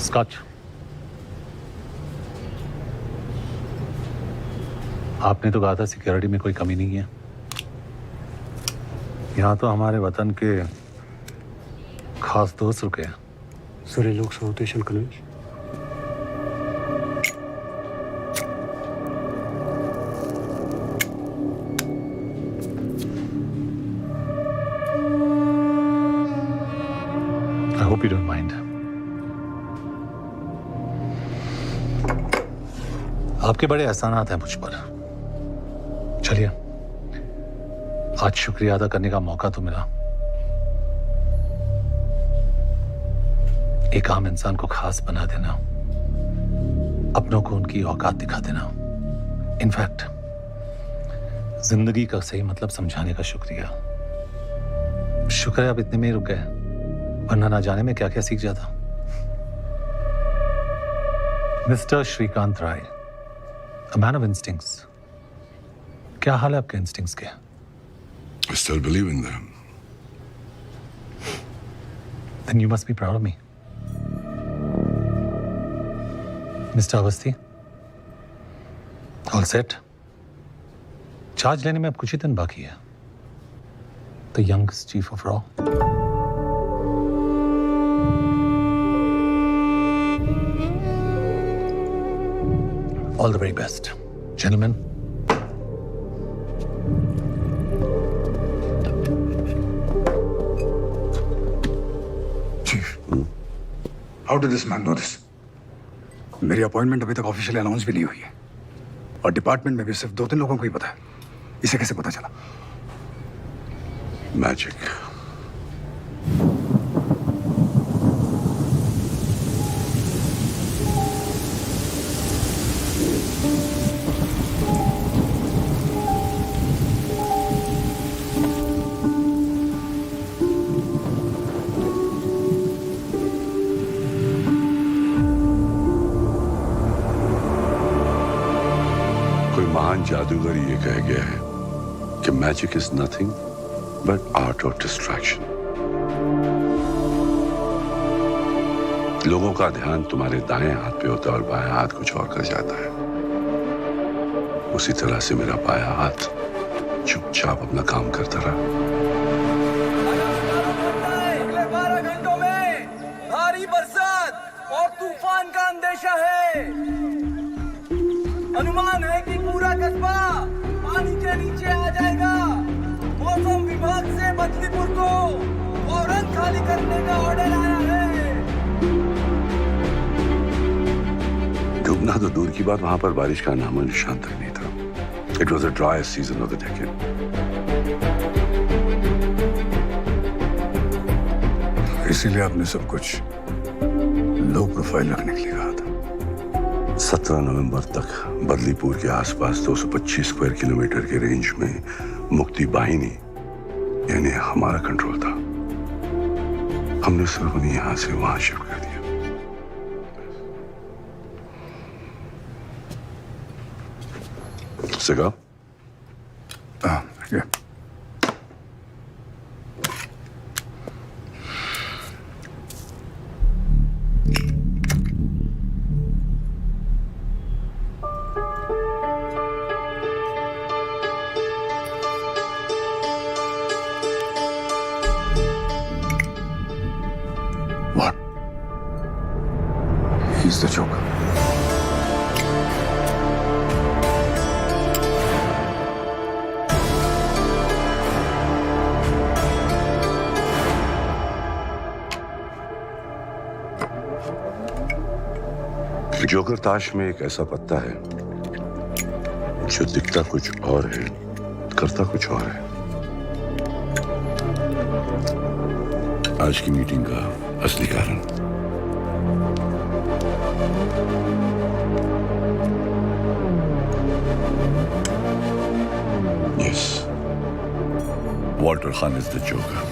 स्कॉच, आपने तो कहा था सिक्योरिटी में कोई कमी नहीं है। यहां तो हमारे वतन के खास दोस्त रुके हैं। सर, ये लोग south college. I hope you don't mind. आपके बड़े एहसानात हैं मुझ पर। चलिए, आज शुक्रिया अदा करने का मौका तो मिला। एक आम इंसान को खास बना देना, अपनों को उनकी औकात दिखा देना, इनफैक्ट जिंदगी का सही मतलब समझाने का शुक्रिया। शुक्र है आप इतने में ही रुक गए, वरना ना जाने में क्या क्या सीख जाता। Mister Shrikant Rai, a man of instincts. क्या हाल है आपके इंस्टिंक्ट्स के? I still believe in them. Then you must be proud of me. Mister Awasthi, all set? Charge लेने में अब कुछ ही दिन बाकी है। द यंगस्ट चीफ ऑफ रॉ। All the very best, gentleman. Chief, how did this man know this? मेरी अपॉइंटमेंट अभी तक ऑफिशियली अनाउंस भी नहीं हुई है और डिपार्टमेंट में भी सिर्फ 2-3 लोगों को ही पता है। इसे कैसे पता चला? मैजिक। जादूगर ये कह गया है कि magic is nothing but art of distraction. लोगों का ध्यान तुम्हारे दाएं हाथ पे होता है और बाएं हाथ कुछ और कर जाता है। उसी तरह से मेरा बायां हाथ चुपचाप अपना काम करता रहा। अगले 12 घंटों में भारी बरसात और तूफान का अंदेशा है। अनुमान है कि पूरा कस्बा पानी के नीचे आ जाएगा। मौसम विभाग से बदलीपुर को फौरन खाली करने का ऑर्डर आया है। डूबना तो दूर की बात, वहां पर बारिश का नामो निशान तक नहीं था। It was the driest season of the decade. इसीलिए आपने सब कुछ लो प्रोफाइल रखने के लिए कहा था। 17 नवंबर तक बदलीपुर के आसपास 225 स्क्वायर किलोमीटर के रेंज में मुक्ति बाहिनी यानी हमारा कंट्रोल था। हमने सिर्फ उन्हें यहां से वहां शिफ्ट कर दिया। सिगा? Yeah. What? He's the Joker. Joker ताश में एक ऐसा पत्ता है जो दिखता कुछ और है, करता कुछ और है। आज की मीटिंग का असली कारण yes, Walter Khan is the joker.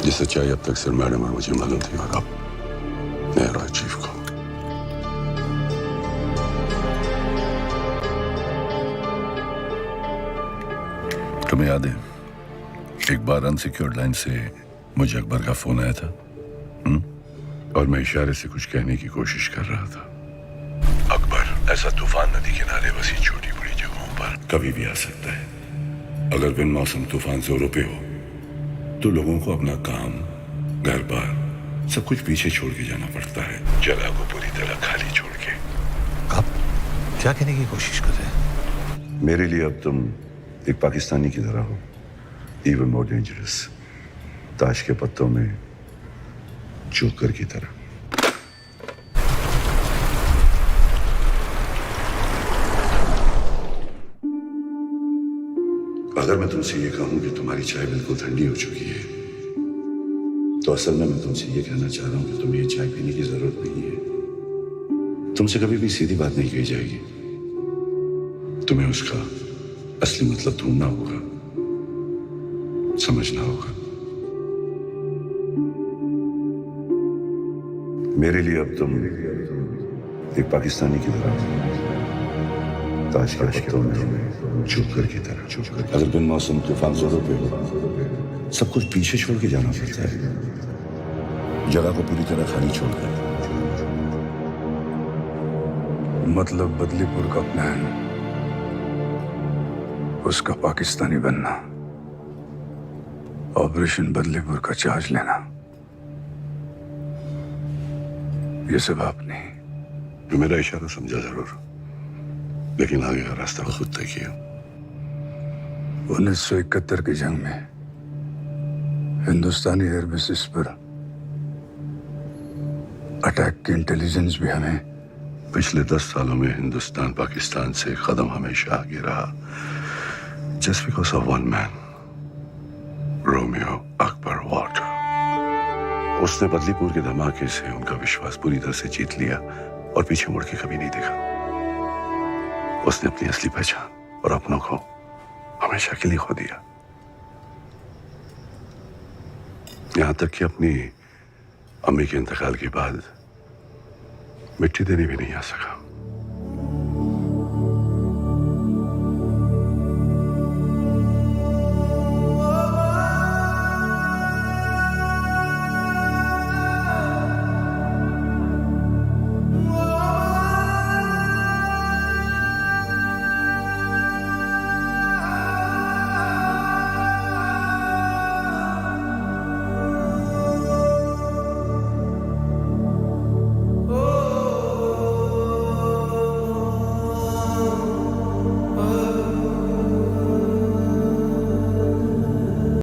ये सच्चाई अब तक सिर्फ मैडम और मुझे मालूम थी और अब मेरा चीफ को। तुम्हें याद है एक बार अनसिक्योर्ड लाइन से मुझे अकबर का फोन आया था और मैं इशारे से कुछ कहने की कोशिश कर रहा था। अकबर ऐसा तूफान नदी किनारे बसी छोटी बड़ी जगहों पर कभी भी आ सकता है। अगर बिन मौसम तूफान जोरों पे हो तो लोगों को अपना काम, घर बार सब कुछ पीछे छोड़ के जाना पड़ता है, जगह को पूरी तरह खाली छोड़ के। आप क्या कहने की कोशिश कर रहे हैं? मेरे लिए अब तुम एक पाकिस्तानी की तरह हो, इवन मोर डेंजरस, ताश के पत्तों में जोकर की तरह। अगर मैं तुमसे ये कहूं कि तुम्हारी चाय बिल्कुल ठंडी हो चुकी है तो असल में मैं तुमसे ये कहना चाह रहा हूं कि तुम्हें ये चाय पीने की जरूरत नहीं है। तुमसे कभी भी सीधी बात नहीं कही जाएगी, तुम्हें उसका असली मतलब ढूंढना होगा, समझना होगा। मेरे लिए अब तुम एक पाकिस्तानी की तरह हो, ताश के पत्तों में जोकर की तरह। अगर बिन मौसम तूफान जोरों पे हो सब कुछ पीछे छोड़ के जाना पड़ता है, जगह को पूरी तरह खाली छोड़कर। मतलब बदलीपुर का प्लान, उसका पाकिस्तानी बनना, ऑपरेशन बदलीपुर का चार्ज लेना, ये सब आपने। जो मेरा इशारा समझा जरूर, लेकिन आगे का रास्ता खुद तय किया। 1971 की जंग में हिंदुस्तानी एयरबेसिस पर अटैक की इंटेलिजेंस भी हमें। पिछले 10 सालों में हिंदुस्तान पाकिस्तान से कदम हमेशा आगे रहा, just because of one man, Romeo Akbar Walter. उसने बदलीपुर के धमाके से उनका विश्वास पूरी तरह से जीत लिया और पीछे मुड़ के कभी नहीं देखा। उसने अपनी असली पहचान और अपनों को हमेशा के लिए खो दिया, यहां तक कि अपनी अम्मी के इंतकाल के बाद मिट्टी देने भी नहीं आ सका।